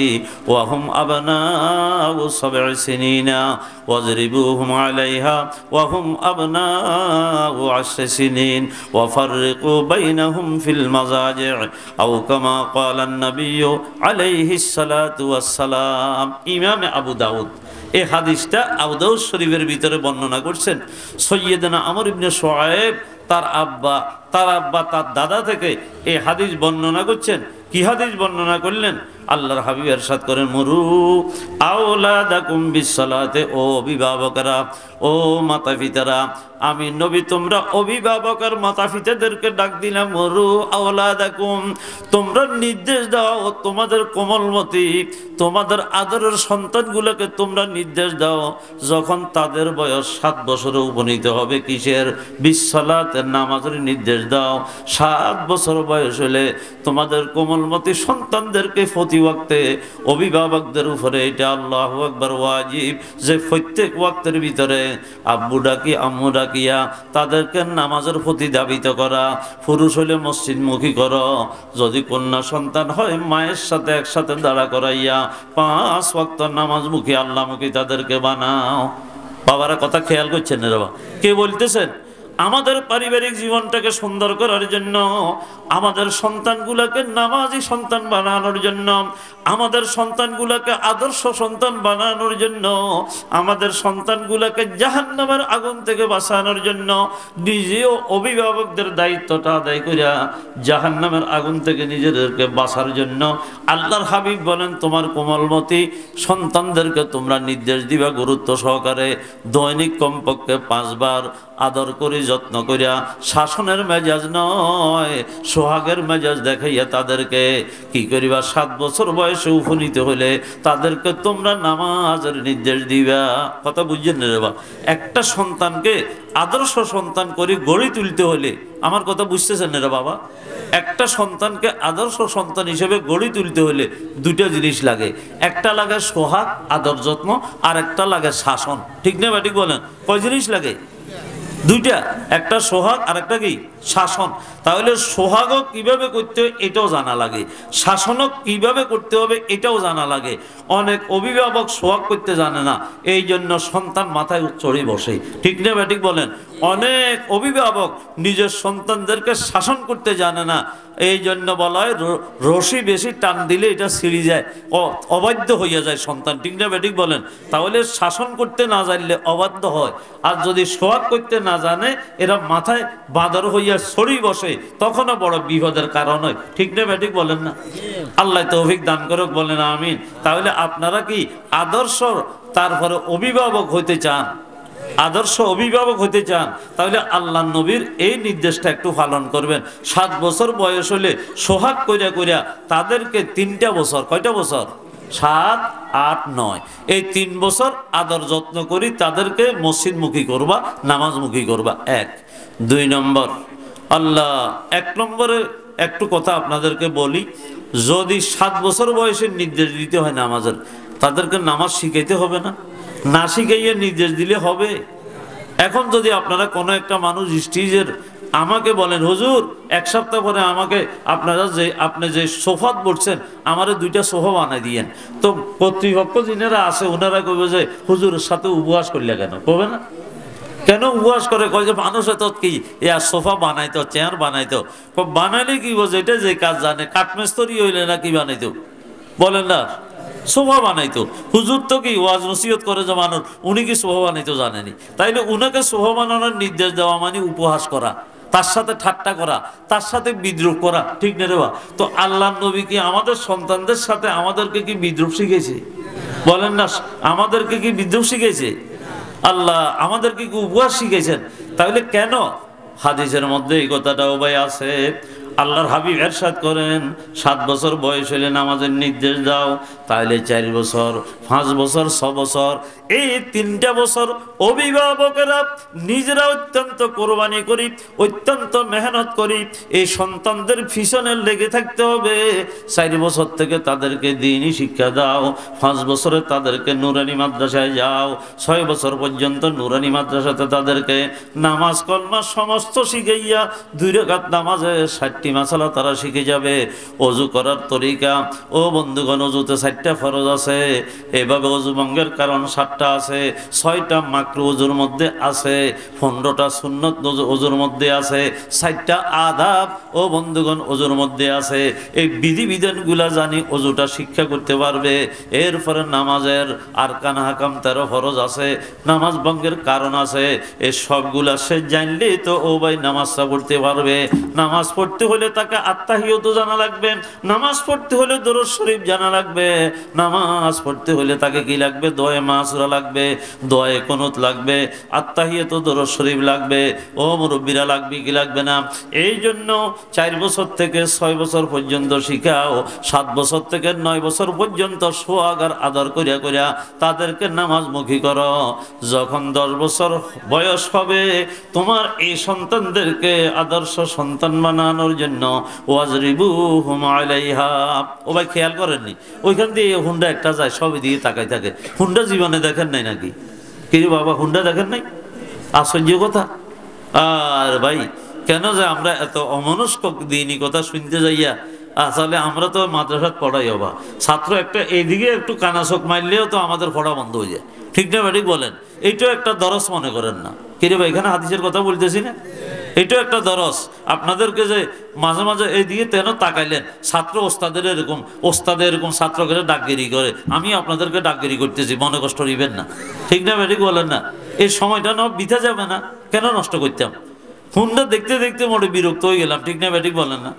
وهم أبناء 7 سنين واضربوهم عليها وهم أبناء 10 سنين وفرقوا بينهم في المضاجع أو كما قال النبي عليه الصلاة والسلام। ইমাম আবু দাউদ এই হাদিসটা আবু দাউদ শরীফের ভিতরে বর্ণনা করছেন। সৈয়দনা আমর ইবনে শুআইব তার আব্বা তার দাদা থেকে এই হাদিস বর্ণনা করছেন। কি হাদিস বর্ণনা করলেন? আল্লাহর হাবিব ইরশাদ করেন, মুরু আওলাদাকুম বিসসালাতে, ও অভিভাবকরা, ও মাতা পিতারা, আমি নবী তোমরা অভিভাবক আর মাতা পিতাদেরকে ডাক দিলাম। মুরু আওলাদাকুম, তোমরা নির্দেশ দাও তোমাদের কোমলমতি, তোমাদের আদরের সন্তানগুলোকে তোমরা নির্দেশ দাও, যখন তাদের বয়স 7 বছরে উপনীত হবে, কিসের? বিসসালাতের, নামাজের নির্দেশ দাও। 7 বছর বয়স হলে তোমাদের কোমলমতি সন্তানদেরকে প্রতি ওয়াক্তে অভিভাবকদের উপরে এটা আল্লাহু আকবার ওয়াজিব, যে প্রত্যেক ওয়াক্তের ভিতরে আব্বু ডাকি আম্মু ডাকিয়া তাদেরকে নামাজের প্রতি ধাবিত করা। পুরুষ হলে মসজিদমুখী করো, যদি কন্যা সন্তান হয় মায়ের সাথে একসাথে দাঁড়া করাইয়া 5 ওয়াক্ত নামাজমুখী আল্লাহমুখী তাদেরকে বানাও। বাবারা কথা খেয়াল করছেন রে বাবা? কে বলতেছেন? আমাদের পারিবারিক জীবনটাকে সুন্দর করার জন্য, আমাদের সন্তানগুলোকে নামাজি সন্তান বানানোর জন্য, আমাদের সন্তানগুলোকে আদর্শ সন্তান বানানোর জন্য, আমাদের সন্তানগুলোকে জাহান্নামের আগুন থেকে বাঁচানোর জন্য নিজেও অভিভাবকদের দায়িত্বটা আদায় করিয়া জাহান্নামের আগুন থেকে নিজেদেরকে বাঁচার জন্য আল্লাহর হাবিব বলেন, তোমার কোমলমতি সন্তানদেরকে তোমরা নির্দেশ দিবা গুরুত্ব সহকারে, দৈনিক কমপক্ষে 5 বার আদর করে যত্ন করিয়া, শাসনের মেজাজ নয় সোহাগের মেজাজ দেখাইয়া তাদেরকে কি করিবা? 7 বছর বয়সে উপনীত হলে তাদেরকে তোমরা নামাজের নির্দেশ দিবা। কথা বুঝছেন রে বাবা? একটা সন্তানকে আদর্শ সন্তান করে গড়ে তুলতে হলে, আমার কথা বুঝতেছেন রে বাবা? একটা সন্তানকে আদর্শ সন্তান হিসেবে গড়ে তুলতে হলে 2টা জিনিস লাগে। একটা লাগে সোহাগ আদর যত্ন, আর একটা লাগে শাসন। ঠিক না ব্যাটিক বলেন? কয় জিনিস লাগে? 2টা, একটা সোহাগ আর একটা কি? শাসন। তাহলে সোহাগও কিভাবে করতে হবে এটাও জানা লাগে, শাসনও কিভাবে করতে হবে এটাও জানা লাগে। অনেক অভিভাবক সোহাগ করতে জানে না, এই জন্য সন্তান মাথায় চড়ে বসে। ঠিক না ব্যাটিক বলেন? অনেক অভিভাবক নিজের সন্তানদেরকে শাসন করতে জানে না, এই জন্য বলা হয় রশি বেশি টান দিলে এটা ছিঁড়ে যায়, অবাধ্য হইয়া যায় সন্তান। ঠিক না ব্যাটিক বলেন? তাহলে শাসন করতে না জানলে অবাধ্য হয়, আর যদি সোহাগ করতে না জানে এরা মাথায় বাঁদর হইয়া ছড়ি বসে, তখনও বড় বিপদের কারণ হয়। ঠিক না ব্যাটিক বলেন না? আল্লাহ তৌফিক দান করুক, বলেন আমিন। তাহলে আপনারা কি আদর্শ তারপরে অভিভাবক হইতে চান? আদর্শ অভিভাবক হতে চান? তাহলে আল্লাহ নবীর এই নির্দেশটা একটু পালন করবেন। 7 বছর বয়স হলে সোহাগ কইরা কইরা তাদেরকে 3টা বছর, কয়টা বছর? 7 8, 9 এই 3 বছর আদর যত্ন করি তাদেরকে মসজিদমুখী করবা, নামাজমুখী করবা। 1 2 নম্বর আল্লাহ 1 নম্বরে একটু কথা আপনাদেরকে বলি, যদি 7 বছর বয়সে নির্দেশ দিতে হয় নামাজের, তাদেরকে নামাজ শিখাইতে হবে না? না শিখাইয়ে নির্দেশ দিলে হবে? এখন যদি আপনারা কোনো একটা মানুষ স্টেজের আমাকে বলেন হুজুর 1 সপ্তাহ পরে আমাকে আপনি যে সোফাত বসছেন আমারে 2টা সোফা বানাই দিয়েন, তো কর্তৃপক্ষ যিনারা আছে ওনারা কইবে যে হুজুরের সাথে উপহাস করলে কেন? কবে না? কেন উপহাস করে? কয় যে মানুষ তো কি সোফা বানাইতো, চেয়ার বানাইতো। বানাইলে কি বোঝে? এটা যে কাজ জানে, কাঠমেস্তরি হইলে না কি বানাইতো বলেন না? সোফা বানাইতো। হুজুর তো কি ওয়াজ নসিহত করে যে মানুষ, উনি কি সোফা বানাইতো জানেনি? তাইলে উনাকে সোফা বানানোর নির্দেশ দেওয়া মানে উপহাস করা, তার সাথে ঠাট্টা করা, তার সাথে বিদ্রুপ করা, ঠিক না রে বা? তো আল্লাহ নবী কি আমাদের সন্তানদের সাথে আমাদেরকে কি বিদ্রুপ শিখেছে? বলেন না, আমাদেরকে কি বিদ্রুপ শিখেছে? আল্লাহ আমাদেরকে কি উপহাস শিখেছেন? তাহলে কেন? হাদিসের মধ্যে এই কথাটাও ভাই আছে। আল্লাহর হাবিব ইরশাদ করেন 7 বছর বয়স হলে নামাজের নির্দেশ দাও, তাহলে 4 বছর, 5 বছর, 6 বছর, এই 3টা বছর অভিভাবকেরা নিজেরা অত্যন্ত কোরবানি করি, অত্যন্ত মেহনত করি এই সন্তানদের পিছনে লেগে থাকতে হবে। 4 বছর থেকে তাদেরকে দ্বীনি শিক্ষা দাও, 5 বছরে তাদেরকে নুরানি মাদ্রাসায় যাও, 6 বছর পর্যন্ত নুরানি মাদ্রাসাতে তাদেরকে নামাজ কলমা সমস্ত শিখাইয়া 2 রাকাত নামাজে 60টি মাসালা তারা শিখে যাবে। ওযু করার তরিকা, ও বন্ধুগণ, ওযুতে 4টা ফরজ আছে, এভাবে ওযু ভঙ্গের কারণ 7টা আছে, 6টা মাকরু ওযুর মধ্যে আছে, 15টা সুন্নত ওযুর মধ্যে আছে, 4টা আদাব ও বন্ধুগণ ওযুর মধ্যে আছে। এই বিধিবিধানগুলা জানি ওযুটা শিক্ষা করতে পারবে। এরপরে নামাজের আরকান হাকাম 13 ফরজ আছে, নামাজ ভঙ্গের কারণ আছে, এই সবগুলা সে জানলে তো ও ভাই নামাজটা পড়তে পারবে। নামাজ পড়তে হলে তাকে আত্তাহিয়াত জানা লাগবে, নামাজ পড়তে হলে দরুদ শরীফ জানা লাগবে, নামাজ পড়তে হলে তাকে কি লাগবে? দোয়া মাসুরা লাগবে, দোয়া কুনুত লাগবে, আত্তাহিয়াত দরুদ শরীফ লাগবে। ও মুরব্বিরা লাগবে কি লাগবে না? এই জন্য 4 বছর থেকে 6 বছর পর্যন্ত শিখাও, 7 বছর থেকে 9 বছর পর্যন্ত সোহাগ আর আদর করিয়া করিয়া তাদেরকে নামাজমুখী করো। যখন 10 বছর বয়স হবে তোমার এই সন্তানদেরকে আদর্শ সন্তান বানানোর জন্য ওয়াজরিবুহুম আলাইহা। ও ভাই খেয়াল করেননি ওইখান দিয়ে হুন্ডা একটা যায়, সবই দিয়ে তাকাই থাকে। হুন্ডা জীবনে দেখেন নাই নাকি? কি বাবা, হুন্ডা দেখেন নাই? আশ্চর্য কথা। আর ভাই কেন যে আমরা এত অমনস্ক দিনই কথা শুনতে যাইয়া, আসলে আমরা তো মাদ্রাসাত পড়াই হবা, ছাত্র একটা এইদিকে একটু কানাচোখ মারলেও তো আমাদের পড়া বন্ধ হয়ে যায়, ঠিক না ব্যাটিক বলেন? এইটাও একটা দরস মনে করেন না? কিরে ভাই, এখানে হাদিসের কথা বলতেছি না? এটাও একটা দরস আপনাদেরকে, যে মাঝে মাঝে এইদিকে তেন তাকাইলেন, ছাত্র ওস্তাদের এরকম ছাত্রকে ডাকগিরি করে, আমি আপনাদেরকে ডাকগিরি করতেছি, মনে কষ্ট নিবেন না, ঠিক না ব্যাটিক বলেন না? এই সময়টা না বিথা যাবে না, কেন নষ্ট করতাম? হুন্ডা দেখতে দেখতে মোটে বিরক্ত হয়ে গেলাম, ঠিক না ব্যাটিক বলেন না?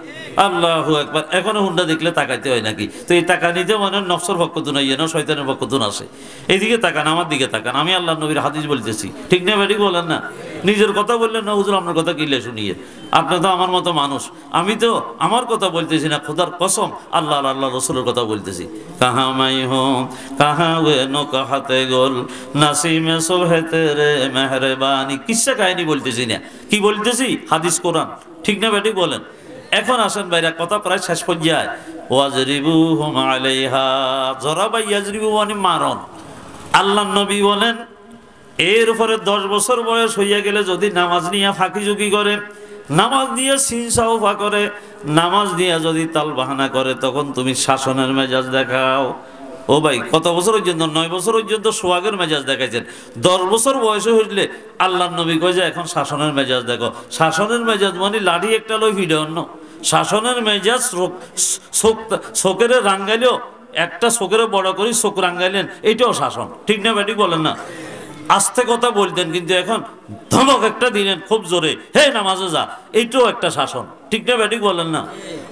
আল্লাহু আকবার। এখনো হুন্ডা দেখলে তাকাইতে হয় নাকি? তো এই টাকা নিতে মানে নফসের পক্ষতুন আইয়ে না, শয়তানের পক্ষতুন আসে। এইদিকে তাকান, আমার দিকে তাকান, আমি আল্লাহ নবীর হাদিস বলতেছি, ঠিক না ব্যাটিক বলেন না? নিজের কথা বললেন না হুজুর আপনার কথা কিলে শুনিয়ে, আপনি তো আমার মতো মানুষ, আমি তো আমার কথা বলতেছি না, খোদার কসম আল্লাহ আল্লাহ রসুলের কথা বলতেছি। কাহা মাই হোম কাহা ওয়ে নো কাহাতে গোল নাসিমে সোহে তেরে মেহরবানি, কিসা কাহিনী বলতেছি না, কি বলতেছি? হাদিস কোরআন, ঠিক না ব্যাটিক বলেন? এখন আসেন ভাইরা, কথা প্রায় শেষ পর্যায়ে। ওয়াজরিবুহুম আলাইহা, জরাবা ইয়াজরিবু মানে মারণ। আল্লাহ নবী বলেন এর উপরে 10 বছর বয়স হইয়া গেলে যদি নামাজ নিয়ে ফাঁকিঝুঁকি করে, নামাজ নিয়ে সিনসাউফা করে, নামাজ নিয়ে যদি তাল বাহানা করে, তখন তুমি শাসনের মেজাজ দেখাও। ও ভাই, কত বছর পর্যন্ত? 9 বছর পর্যন্ত সোহাগের মেজাজ দেখাইছেন, 10 বছর বয়সে হইলে আল্লাহ নবী কয় যে এখন শাসনের মেজাজ দেখো। শাসনের মেজাজ মানে লাঠি একটা লই ভিড়ে অন্য। শাসনের মেজাজ শোকের রাঙ্গাইলেও, একটা শোকের বড় করে শোক রাঙ্গাইলেন, এইটাও শাসন, ঠিক না ব্যাটিক বলেন না? আস্তে কথা বলতেন, কিন্তু এখন ধমক একটা দিলেন খুব জোরে, হে নামাজে যা, এইটাও একটা শাসন। ঠিক না ব্যাটিক বলেন না?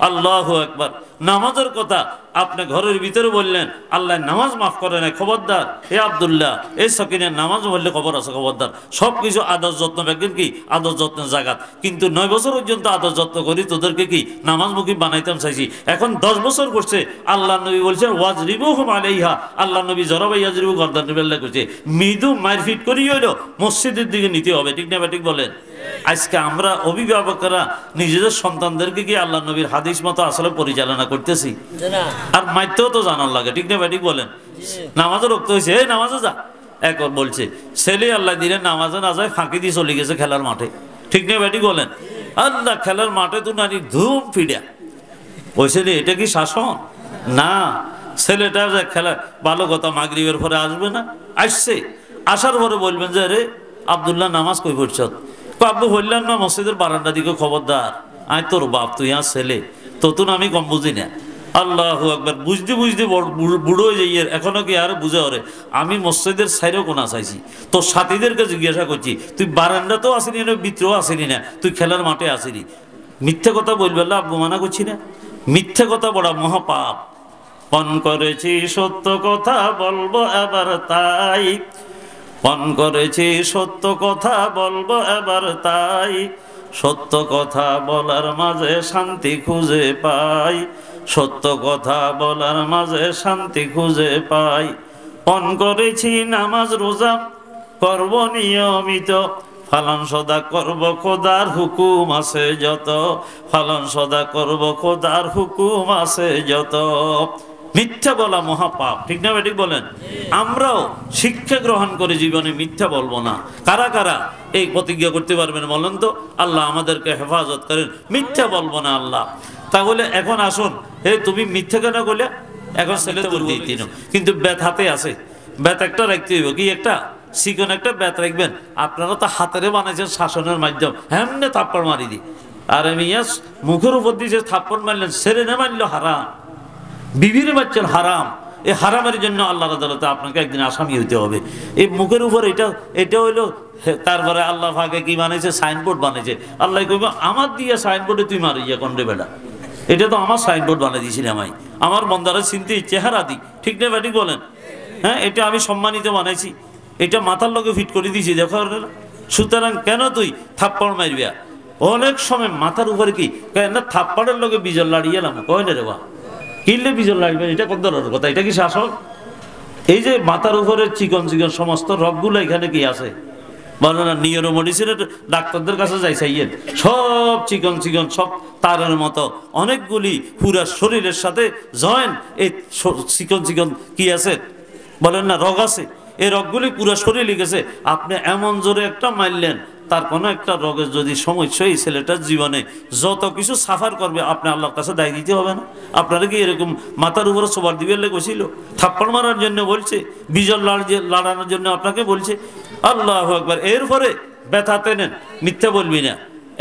আল্লাহু আকবার। নামাজের কথা আপনি ঘরের ভিতরে বললেন, আল্লাহ নামাজ মাফ করে না, খবরদার এ আব্দুল্লাহ এই সকিনের নামাজ বললে খবর আছে, খবরদার। সব কিছু আদর যত্ন রাখবেন, কি আদর যত্নের জায়গা। কিন্তু 9 বছর পর্যন্ত আদর যত্ন করি, তোদেরকে কি নামাজমুখী বানাইতাম চাইছি। এখন 10 বছর করছে, আল্লাহ নবী বলছেন ওয়াজরিবুহুম আলাইহা, আল্লাহ নবী জরাবাই ইয়াজরিবু গর্দান বেল্লা করছে, মৃদু মারপিট করি হইলো মসজিদের দিকে নিতে হবে। ঠিক না ব্যাটিক বলেন? আজকে আমরা অভিভাবকরা নিজেদের সন্তানদেরকে কি আল্লাহ নবীর হাদিস মতো আসলে পরিচালনা করতেছি? আর মাইতেও তো জানার লাগে। ঠিক না ব্যাটিক বলেন? নামাজও রক্ত হয়েছে, এই নামাজে যা। এখন বলছে ছেলে আল্লাহ দিলে নামাজে না যায়, ফাঁকি দিয়ে চলে গেছে খেলার মাঠে। ঠিক না ব্যাটিক বলেন? আল্লাহ খেলার মাঠে তো নারী ধুম ফিডা ওই ছেলে, এটা কি শাসন? না, ছেলেটা যে খেলা ভালো কথা, মাগরিবের পরে আসবে না, আসছে, আসার পরে বলবেন যে রে আব্দুল্লাহ নামাজ কই পড়ছ? আব্বু বললেন না মসজিদের বারান্দা দিকে, খবরদার আয় তোর বাপ, তুই আর ছেলে, তোতুন আমি কম বুঝি না। আল্লাহু আকবার। বুঝতে বুঝতে বুড়ো হয়ে যাই, এখনো কি আর বুঝে ওরে আমি মসজিদের সাইডেও কোনা চাইছি। তোর সাথীদেরকে জিজ্ঞাসা করছি, তুই বারান্দাতেও আসিনি না, ভিতরেও আসিনি না, তুই খেলার মাঠে আসিনি। মিথ্যে কথা বলবে না, আব্বু মানা করছি না। মিথ্যে কথা বলা মহাপাপ। পণ করেছি সত্য কথা বলবো এবার তাই, পণ করেছি সত্য কথা বলবো এবার তাই, সত্য কথা বলার মাঝে শান্তি খুঁজে পাই, সত্য কথা বলার মাঝে শান্তি খুঁজে পাই। পণ করেছি নামাজ রোজা করব নিয়মিত, ফালন সদা করব খোদার হুকুম আছে যত, ফালন সদা করব খোদার হুকুম আছে যত। মিথ্যা বলা মহাপাপ। ঠিক না ব্যাটিক বলেন? আমরাও শিক্ষা গ্রহণ করে জীবনে মিথ্যা বলবো না। কারা কারা এই প্রতিজ্ঞা করতে পারবেন বলেন তো? আল্লাহ আমাদেরকে হেফাজত করেন, মিথ্যা বলবো না আল্লাহ। তাহলে এখন আসুন, হে তুমি মিথ্যা কেন বলে? এখন ছেলে তো বলতেই তিন, কিন্তু বেত হাতে আছে, বেত একটা রাখতে হইব, কি একটা চিকন একটা বেত রাখবেন। আপনারা তো হাতেরে বানাইছেন শাসনের মাধ্যম, হেমনে থাপ্পড় মারি দি। আর আমি মুখের উপর দিয়ে যে থাপ্পড় মারলেন, সেরে না মারল হারাম, বিবির বাচ্চার হারাম। এই হারামের জন্য আল্লাহর আদালতে আপনাকে একদিন আসামি হইতে হবে। এই মুখের উপর এটা হইলো। তারপরে আল্লাহ ফাঁকে কি বানাইছে? সাইনবোর্ড বানাইছে। আল্লাহ কইব আমার দিয়ে সাইনবোর্ডে তুই মারি এখন রে বেটা, এটা তো আমার সাইনবোর্ড বানিয়ে দিয়েছিলাম আমি, আমার বন্দারা চিনতে চেহারা দিই। ঠিক না ব্যাটিক বলেন? হ্যাঁ, এটা আমি সম্মানিত বানাইছি, এটা মাথার লগে ফিট করে দিয়েছি, দেখো। সুতরাং কেন তুই থাপ্পড় মারবিয়া? অনেক সময় মাথার উপরে কি না থাপ্পড়ের লগে বিজল লাড়িয়ে এলাম, কয় না রে বা কিনলে বিজল লাগবে, এটা কত ধরনের কথা? এটা কি শাসন? এই যে মাথার উপরে চিকন চিকন সমস্ত রগগুলো এখানে কি আছে বলো না? নিউরো মেডিসিনের ডাক্তারদের কাছে যাই চাইয়েন, সব চিকন চিকন, সব তারের মতো অনেকগুলি পুরা শরীরের সাথে জয়েন্ট। এই চিকন চিকন কি আছে বলেন না, রগ আছে। এই রগগুলি পুরা শরীরে গেছে। আপনি এমন জোরে একটা মারলেন, তার কোনো একটা রোগের যদি সমস্যা, এই ছেলেটার জীবনে যত কিছু সাফার করবে আপনি আল্লাহর কাছে দায় দিতে হবে না? আপনারা কি এরকম মাথার উপরে সবার দিবে লেগেছিল? থাপ্পড় মারার জন্য বলছে, বিজল লড়ানোর জন্য আপনাকে বলছে। আল্লাহু আকবার। এরপরে ব্যথাতে নেন, মিথ্যা বলবি না।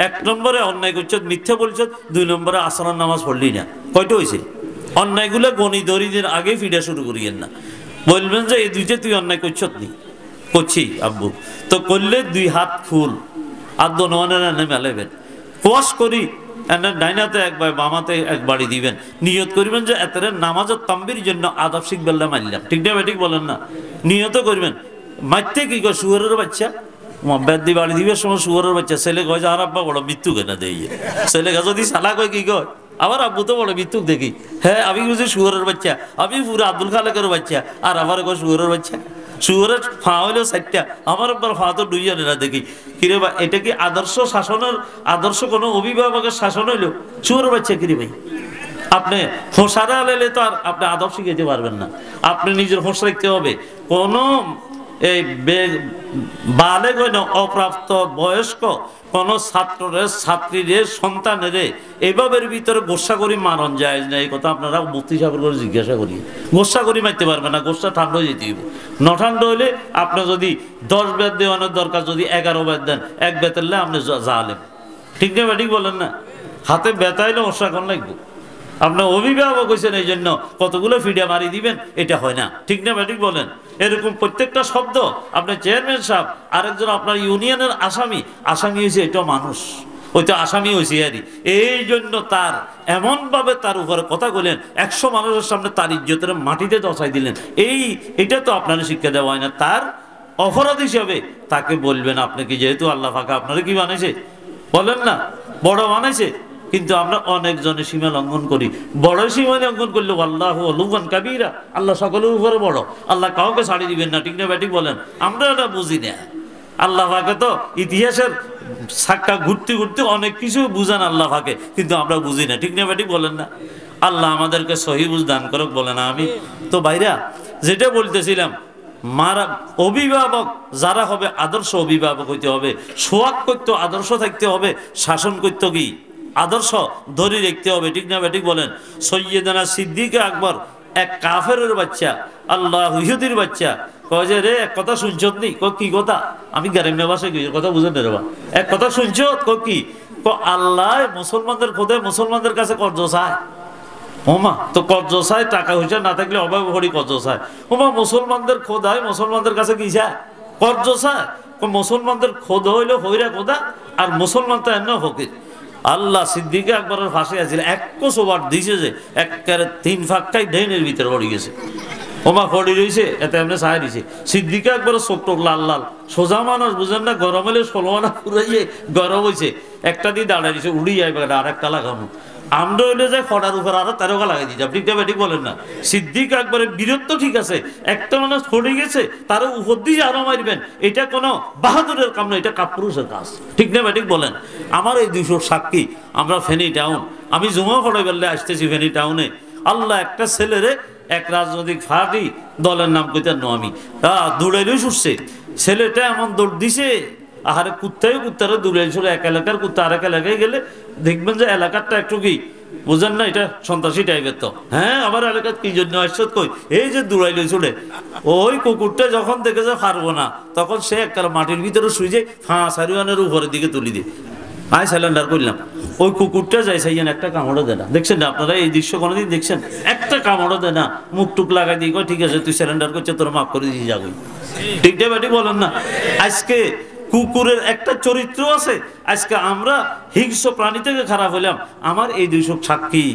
1 নম্বরে অন্যায় করছ, মিথ্যা বলছ। 2 নম্বরে আসরার নামাজ পড়লি না। কয়টা হয়েছে? অন্যায়গুলো গণি দরিদের আগে ফিডা শুরু করিয়েন না। বলবেন যে এই দুইটা তুই অন্যায় করছ নি, করছি আব্বু তো করলে 2 হাত ফুল আর দোনোয়ানের মেলাবেন, কোয়াশ করি ডাইনাতে একবার বামাতে একবারই দিবেন, নিয়ত করবেন যে এত নামাজের তাম্বির জন্য আদব শিখবেল্লা মারলাম। ঠিক না ঠিক বলেন না? নিয়ত করবেন। মারতে কি কয় শুয়ারের বাচ্চা, বেদ দিয়ে বাড়ি দিবে সময় শুয়ারের বাচ্চা। ছেলে কয় যে আর আব্বা বড় মৃত্যু কেনা দেয়, ছেলে গা যদি সালা কয় কি কয় আবার আব্বু তো বড় মৃত্যু দেখি। হ্যাঁ, আমি বুঝি শুয়ারের বাচ্চা, আমি পুরো আব্দুল খালেকের বাচ্চা, আর আবার কয় শুয়ারের বাচ্চা। শুয়ারের ফা হইলো 4টা, আমার আব্বার ফা তো 2 জনেরা দেখি। কিরে ভাই, এটা কি আদর্শ শাসনের, আদর্শ কোনো অভিভাবকের শাসন হইলো? শুয়ারের বাচ্চা কিরে ভাই, আপনি হোসারা লেলে তো আর আপনি আদব শিখাইতে পারবেন না। আপনি নিজের হোস রাখতে হবে। কোনো এই বালেগ হয় না, অপ্রাপ্ত বয়স্ক কোন ছাত্রের ছাত্রীদের সন্তানের এভাবের ভিতরে গোসা করি মারণ যায় না। এই কথা আপনারা মুফতি সাহেবের করে জিজ্ঞাসা করি। গোসা করি মারতে পারবে না, গোসা ঠান্ডা হয়ে যেতে হইব। ঠান্ডা হইলে আপনি যদি 10 বেত দেওয়ানোর দরকার, যদি 11 বেত দেন, 1 বেতেরলে আপনি জালেম। ঠিক না ঠিক বলেন না? হাতে বেতাইলে ওষা কোন লাগবে। আপনার অভিভাবক হয়েছেন, এই জন্য কতগুলো ফিডা মারি দিবেন, এটা হয় না। ঠিক না ঠিক বলেন? এরকম প্রত্যেকটা শব্দ, আপনার চেয়ারম্যান সাহেব আরেকজন আপনার ইউনিয়নের আসামি হয়েছে, এটাও মানুষ। ওই তো আসামি হয়েছে আরই। এই জন্য তার এমনভাবে তার উপরে কথা বললেন, 100 মানুষের সামনে তার ইজ্জতের মাটিতে দশাই দিলেন। এটা তো আপনার শিক্ষা দেওয়া হয় না। তার অপরাধ হিসাবে তাকে বলবেন, আপনি কি, যেহেতু আল্লাহ পাক আপনারা কি বানাইছে, বলেন না বড় বানাইছে, কিন্তু আমরা অনেকজনে সীমা লঙ্ঘন করি। বড় সীমা লঙ্ঘন করলে আল্লাহু আলুওয়ান কাবীরা, আল্লাহ সকলের উপরে বড়, আল্লাহ কাউকে ছাড়ি দিবেন না, ঠিক না ব্যাটিক বলেন? আমরা এটা বুঝি না। আল্লাহ পাকে তো ইতিহাসের সাক্কা ঘুরতে ঘুরতে অনেক কিছু বুঝান আল্লাহ পাকে, কিন্তু আমরা বুঝি না, ঠিক না ব্যাটিক বলেন না? আল্লাহ আমাদেরকে সহি বুঝ দান করুক, বলে না আমি। তো ভাইরা, যেটা বলতেছিলাম, অভিভাবক যারা হবে আদর্শ অভিভাবক হইতে হবে, সোয়াগ করতে আদর্শ থাকতে হবে, শাসন করতে কি আদর্শ ধরে রাখতে হবে, ঠিক না ব্যাটিক বলেন? সৈয়দানা সিদ্দিক আকবর এক কাফেরের বাচ্চা, আল্লাহ ইহুদির বাচ্চা, কয় যে রে এক কথা শুনছ নি? কি কথা? আমি গ্রাম্য ভাষায় কথা বুঝেন রে বা, এক কথা শুনছ? কি আল্লাহ মুসলমানদের খোদায় মুসলমানদের কাছে কর্জ চায়। ওমা, তো কর্জ চায়, টাকা পয়সা না থাকলে অভাব হরি কর্জ চায়। ওমা, মুসলমানদের খোদায় মুসলমানদের কাছে কি চায়? কর্জ চায়। মুসলমানদের খোদ হইল হইরা খোদা, আর মুসলমান তো এমন ফকির। আল্লাহ সিদ্দিকে আকবরের ফাঁসে আছিল, এক কোষবার দিছে যে একেবারে 3 ফাঁকাই ডেনের ভিতরে পড়ে গেছে। ওমা পড়ি রয়েছে, এতে এমনি চাই দিছে। সিদ্দিকে একবারে চোখ টোক লাল লাল, সোজা মানুষ বুঝেন না, গরম হলে 16 পুরাইয়ে গরম হয়েছে, একটা দিয়ে দাঁড়াই দিছে, উড়ি যাইবে আর একটা লাগানো। আমরা হইলে যাই খড়ার উপর আরো 13 লাগাই দিচ্ছে, আপনি ঠিক বলেন না? সিদ্দিক একবারে বীরত্ব ঠিক আছে, একটা মানুষ পড়ে গেছে তার উপর দিয়ে আরো মারবেন, এটা কোনো বাহাদুরের কাম না, এটা কাপুরুষের কাজ, ঠিক না ঠিক বলেন? আমার এই 200 সাক্ষী, আমরা ফেনী টাউন, আমি জুমা পড়াই বললে আসতেছি ফেনী টাউনে। আল্লাহ একটা ছেলেরে এক রাজনৈতিক পার্টি দলের নাম কইতার নো আমি দৌড়াইলেই ছুটছে, ছেলেটা এমন দৌড় দিছে, আহারে কুত্তারে দৌড়াই ছুটে, এক এলাকার কুত্তা আরেক এলাকায় গেলে দেখবেন যে এলাকারটা একটু কি বুঝেন না, এটা সন্ত্রাসী টাইপের। তো হ্যাঁ, আমার এলাকার কি জন্য আসছত কই, এই যে দৌড়াইলে ছুটে, ওই কুকুরটা যখন দেখে যে পারবো না, তখন সে একটা মাটির ভিতরে শুয়ে যায়, সারিওয়ানের উপরের দিকে তুলি দিয়ে আয় সিলিন্ডার করলাম। ওই কুকুরটা যাই সাইয়েন একটা কামড়ও দেয় না, দেখছেন না আপনারা এই দৃশ্য কোনোদিন দেখছেন? একটা কামড়ও দেয় না, মুখ টুক লাগাই দিয়ে কয় ঠিক আছে তুই সিলিন্ডার করছে, তোর মাফ করে দিয়ে যাবি, ঠিক না ব্যাটি বলেন না? আজকে কুকুরের একটা চরিত্র আছে। আজকে আমরা হিংস্র প্রাণী থেকে খারাপ হইলাম। আমার এই 200 সাক্ষী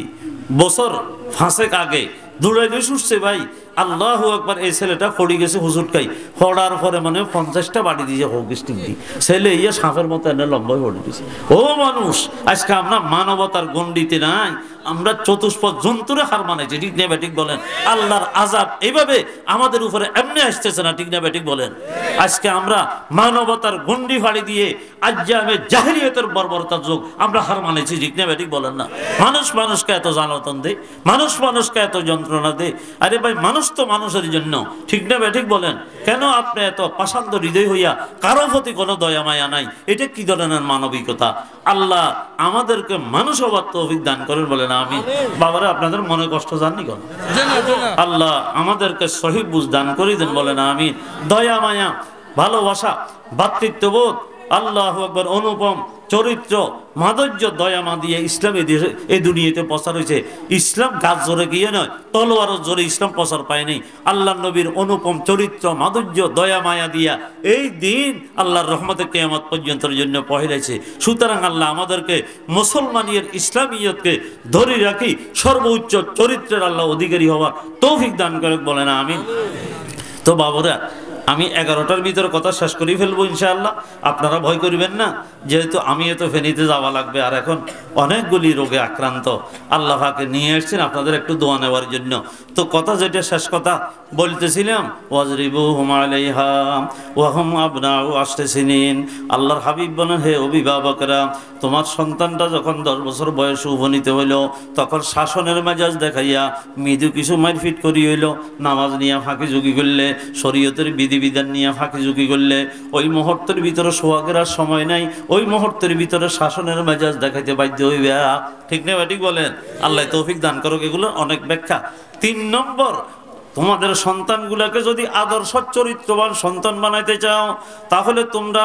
বছর 5 আগে দৌড়াই দিয়ে ছুটছে ভাই, আল্লাহু আকবার। এই ছেলেটা পড়ে গেছে হুজুরকাই, পড়ার পরে মানে 50টা বাড়ি দিয়ে হোক স্টিক দি, ছেলে ইয়ে সাপের মতো এনে লম্বাই পড়ে দিয়েছে। ও মানুষ, আজকে আমরা মানবতার গণ্ডিতে নাই, আমরা চতুষ্পদ জন্তুরে হার মানাইছি, ঠিক না ব্যাটিক বলেন? আল্লাহর আযাব এইভাবে আমাদের উপরে এমনি আসতেছে না, ঠিক না ব্যাটিক বলেন? আজকে আমরা মানবতার গণ্ডি ফাড়ি দিয়ে আজ্জামে জাহেলিয়াতের বর্বরতার যুগ আমরা হার মানাইছি, ঠিক না ব্যাটিক বলেন না? মানুষ মানুষকে এত জ্বালাতন দেয়, মানুষ মানুষকে এত যন্ত্রণা দেয়। আরে ভাই, মানুষ তো মানুষের জন্য, ঠিক না ব্যাটিক বলেন? কেন আপনি এত পাষাণ্ড হৃদয় হইয়া কারো প্রতি কোনো দয়া মায়া নাই? এটা কি ধরনের মানবিকতা? আল্লাহ আমাদেরকে মানুষ হবার তৌফিক দান করেন, বলেন আমি। বাবারা, আপনাদের মনে কষ্ট জাননি কেন? আল্লাহ আমাদেরকে সহি বুঝ দান করে দেন, বলেন আমি। দয়া মায়া, ভালোবাসা, ভ্রাতৃত্ববোধ, আল্লাহু আকবার, অনুপম চরিত্র, মাধুর্য, দয়া মা দিয়ে ইসলাম এই দুনিয়াতে প্রচার হয়েছে। ইসলাম গাছ জোরে গিয়ে নয়, তলোয়ারও জোরে ইসলাম প্রচার পায়নি। আল্লাহ নবীর অনুপম চরিত্র, মাধুর্য, দয়া মায়া দিয়া এই দিন আল্লাহর রহমতে কিয়ামত পর্যন্তের জন্য পহেলাইছে। সুতরাং আল্লাহ আমাদেরকে মুসলমানিয়ত ইসলামিয়তকে ধরে রাখি সর্বোচ্চ চরিত্রের আল্লাহ অধিকারী হওয়ার তৌফিক দান করে, বলেন আমিন। তো বাবুরা, আমি 11টার ভিতরে কথা শেষ করেই ফেলবো ইনশাআল্লাহ। আপনারা ভয় করবেন না, যেহেতু আমি এত ফেনীতে যাওয়া লাগবে, আর এখন অনেকগুলি রোগে আক্রান্ত। আল্লাহ পাকে নিয়ে এসেছেন আপনাদের একটু দোয়া নেওয়ার জন্য। তো কথা যেটা শেষ কথা বলতেছিলাম, ওয়াজরিবুহুম আলাইহা ওয়া হুম আবনাউ 8 সিনিন। আল্লাহর হাবিব বলেন, হে অভিভাবকরা, তোমার সন্তানটা যখন 10 বছর বয়সে উপনীত হইল, তখন শাসনের মেজাজ দেখাইয়া মৃদু কিছু মারপিট করি হইল, নামাজ নিয়ে ফাঁকি ঝুঁকি করলে, শরীয়তের বিধিবিধান নিয়ে ফাঁকি ঝুঁকি করলে, ওই মুহূর্তের ভিতরে সোহাগের আর সময় নাই, ওই মুহূর্তের ভিতরে শাসনের মেজাজ দেখাইতে বাধ্য হইবে, ঠিক না ঠিক বলেন? আল্লাহ তৌফিক দান করুক। এগুলো অনেক ব্যাখ্যা। 3 নম্বর, তোমাদের সন্তানগুলোকে যদি আদর্শ চরিত্রবান সন্তান বানাইতে চাও, তাহলে তোমরা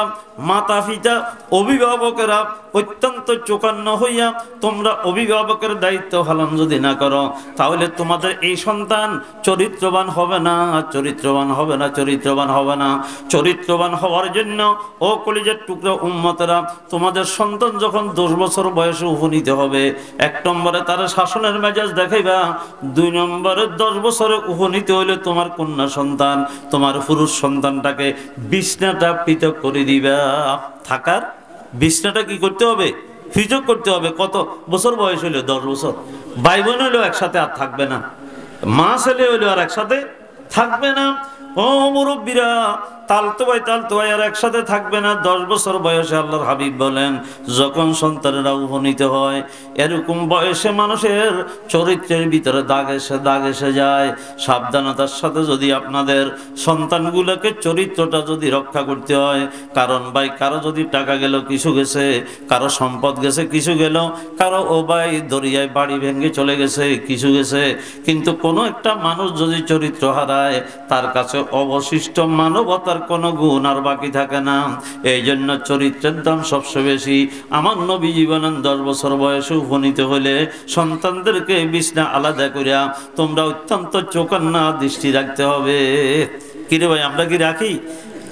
মাতা পিতা অভিভাবকেরা অত্যন্ত চোকান্ন হইয়া তোমরা অভিভাবকের দায়িত্ব পালন যদি না করো, তাহলে তোমাদের এই সন্তান চরিত্রবান হবে না, চরিত্রবান হবে না, চরিত্রবান হবে না। চরিত্রবান হওয়ার জন্য ও কলিজার টুকরা উম্মতেরা, তোমাদের সন্তান যখন 10 বছর বয়সে উপনীত হবে, 1 নম্বরে তার শাসনের মেজাজ দেখাইবা, 2 নম্বরে 10 বছরে উপনীত হইলে তোমার কন্যা সন্তান, তোমার পুরুষ সন্তানটাকে বিছনাটা পৃথক করে দিবা। থাকার বিছনাটা কি করতে হবে? পৃথক করতে হবে। কত বছর বয়স হইলে? 10 বছর। ভাই বোন হইলেও একসাথে আর থাকবে না, মা ছেলে হইলেও আর একসাথে থাকবে না। ও মুরব্বীরা, তালতো ভাই আর একসাথে থাকবে না। 10 বছর বয়সে আল্লাহর হাবিব বলেন, যখন সন্তানেরা উপনীত হয়, এরকম বয়সে মানুষের চরিত্রের ভিতরে দাগ এসে যায়। সাবধানতার সাথে যদি আপনাদের সন্তানগুলোকে চরিত্রটা যদি রক্ষা করতে হয়, কারণ ভাই কারো যদি টাকা গেল কিছু গেছে, কারো সম্পদ গেছে কিছু গেল, কারো ও ভাই দরিয়ায় বাড়ি ভেঙে চলে গেছে কিছু গেছে, কিন্তু কোনো একটা মানুষ যদি চরিত্র হারায়, তার কাছে অবশিষ্ট মানবতার কোনো গুণ আর বাকি থাকে না। এই জন্য চরিত্রের দাম সবচেয়ে বেশি। আমার নবীজি বলেন, 10 বছর বয়সে উপনীত হলে সন্তানদেরকে বিছনা আলাদা করিয়া তোমরা অত্যন্ত চোখান্না দৃষ্টি রাখতে হবে। কিরে ভাই, আমরা কি রাখি?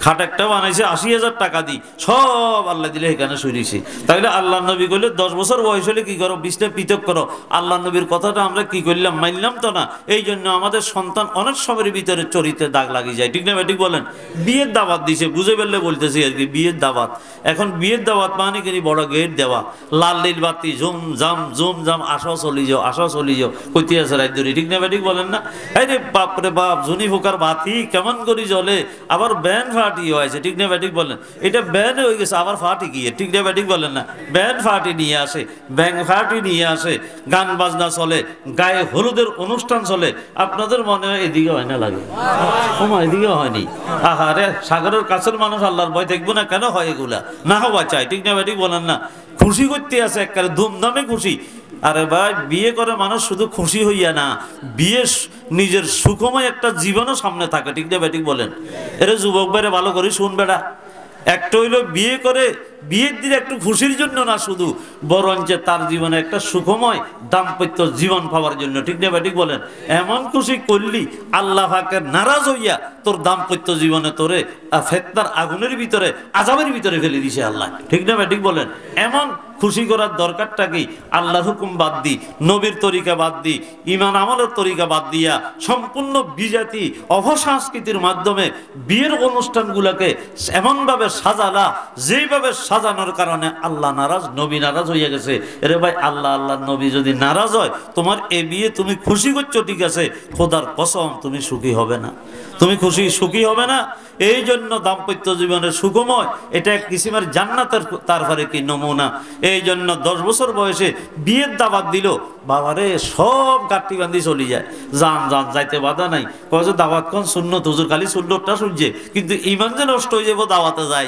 খাট একটা বানাইছে 80,000 টাকা দিই, সব আল্লাহ দিলে এখানে শুনেছি। তাহলে আল্লাহ নবী বললে 10 বছর বয়স হলে কি করো? বিছনা পৃথক করো। আল্লাহ নবীর কথাটা আমরা কি করলাম? মানলাম তো না। এই জন্য আমাদের সন্তান অনেক সময়ের ভিতরে চরিত্রে দাগ লাগিয়ে যায়। ঠিক না ঠিক বলেন? বিয়ের দাওয়াত দিছে, বুঝে ফেললে বলতেছি আর কি, বিয়ের দাওয়াত। এখন বিয়ের দাওয়াত মানে কি? বড় গেট দেওয়া, লাল নীল বাতি, ঝুম ঝাম, আসা চলি যাও কইতে আছে রাত ধরে। ঠিক না ঠিক বলেন না? এই রে বাপরে বাপ, জুনি ফোকার বাতি কেমন করি জ্বলে, আবার ব্যান ফাটি হয়েছে। ঠিক না ঠিক বলেন? এটা ব্যান হয়ে গেছে, আবার ফাটি গিয়ে। ঠিক না ঠিক বলেন না? ব্যান ফাটি নিয়ে আসে, ব্যাং ফাটি নিয়ে আসে, গান বাজনা চলে, গায়ে হলুদের অনুষ্ঠান চলে। আপনাদের মনে হয় এদিকে হয় না? লাগে এদিকে হয়নি। আহারে, সাগরের কাছের মানুষ আল্লাহর ভয় দেখবো না কেন? হয় এগুলা, না হওয়া চাই। ঠিক না ঠিক বলেন না? খুশি করতে আছে একবারে ধুমধামে খুশি। আরে ভাই, বিয়ে করে মানুষ শুধু খুশি হইয়া না, বিয়ে নিজের সুখময় একটা জীবনও সামনে থাকে। ঠিক না ঠিক বলেন? এরে যুবক ভাইরে ভালো করে শুন বেটা, একটা হইলো বিয়ে করে বিয়ের দিন একটু খুশির জন্য না শুধু, বরঞ্চ তার জীবনে একটা সুখময় দাম্পত্য জীবন পাওয়ার জন্য। ঠিক না ঠিক বলেন? এমন খুশি করলি আল্লাহ পাকের নারাজ হইয়া তোর দাম্পত্য জীবনে তোরে ফিতনার আগুনের ভিতরে, আযাবের ভিতরে ফেলে দিছে আল্লাহ। ঠিক না ঠিক বলেন? এমন খুশি করার দরকারটা কি? আল্লাহর হুকুম বাদ দি, নবীর তরিকা বাদ দি, ঈমান আমলের তরিকা বাদ দিয়া সম্পূর্ণ বিজাতি অপসংস্কৃতির মাধ্যমে বিয়ের অনুষ্ঠানগুলোকে এমনভাবে সাজালা, যেইভাবে সাজানোর কারণে আল্লাহ নারাজ, নবী নারাজ হইয়া গেছে। এরে ভাই, আল্লাহ নবী যদি নারাজ হয়, তোমার এ বিয়ে তুমি খুশি করছো ঠিক আছে, খোদার কসম তুমি সুখী হবে না, তুমি সুখী হবে না। এই জন্য দাম্পত্য জীবনের সুখময় এটা এক কিসিমের জান্নাতের তারপরে কি নমুনা। এই জন্য 10 বছর বয়সে বিয়ের দাওয়াত দিল, বাবারে সব গাঁটটি বান্ধি চলে যায়, যান যাইতে বাধা নাই। কয় যে দাওয়াত কোন সুন্নত, হুজুর খালি সুন্নতটা শুনছে, কিন্তু ঈমান যে নষ্ট হয়ে যাবো দাওয়াতে যাই।